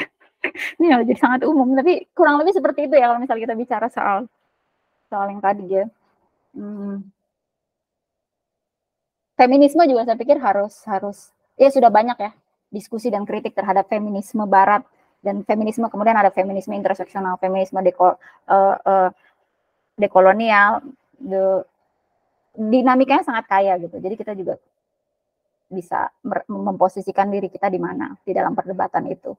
ini jadi sangat umum, tapi kurang lebih seperti itu ya kalau misalnya kita bicara soal yang tadi ya. Feminisme juga saya pikir harus ya sudah banyak ya diskusi dan kritik terhadap feminisme barat. Dan feminisme kemudian ada feminisme interseksional, feminisme dekolonial, dinamikanya sangat kaya gitu. Jadi kita juga bisa memposisikan diri kita di mana di dalam perdebatan itu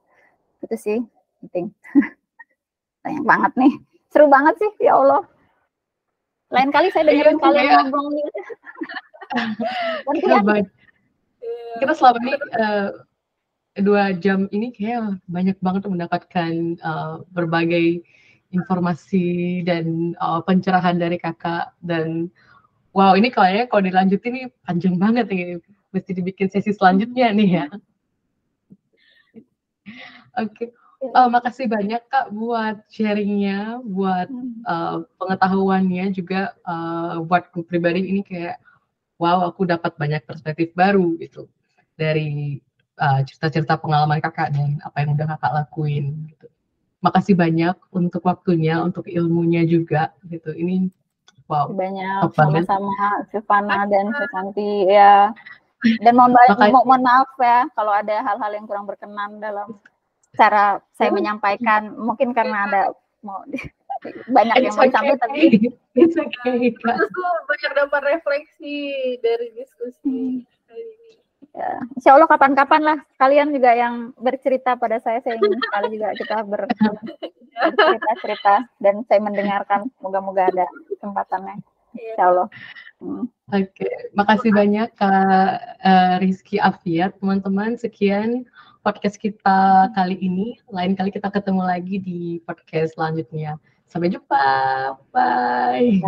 sih penting. Banyak banget nih, seru banget sih, ya Allah. Lain kali saya dengerin kalian ngomong gitu. Kita selama ini 2 jam ini kayak banyak banget mendapatkan berbagai informasi dan pencerahan dari kakak, dan wow, ini kayaknya kalau dilanjutin ini panjang banget nih, mesti dibikin sesi selanjutnya nih ya. Oke. Makasih banyak Kak buat sharingnya, buat pengetahuannya juga, buatku pribadi ini kayak wow, aku dapat banyak perspektif baru gitu dari cerita-cerita pengalaman kakak dan apa yang udah kakak lakuin gitu. Makasih banyak untuk waktunya, untuk ilmunya juga gitu. Ini wow. Banyak, sama-sama Silvana dan Susanti ya. Dan mohon maaf ya kalau ada hal-hal yang kurang berkenan dalam cara saya menyampaikan, mungkin karena ada banyak yang mau disampaikan, tapi banyak dapat refleksi dari diskusi hari ini. Ya, insya Allah kapan-kapan lah kalian juga yang bercerita pada saya ingin sekali juga kita bercerita-cerita dan saya mendengarkan, moga-moga ada kesempatannya, insya Allah. Oke, makasih banyak Kak Rizky Afiat, teman-teman. Sekian podcast kita kali ini. Lain kali kita ketemu lagi di podcast selanjutnya. Sampai jumpa. Bye.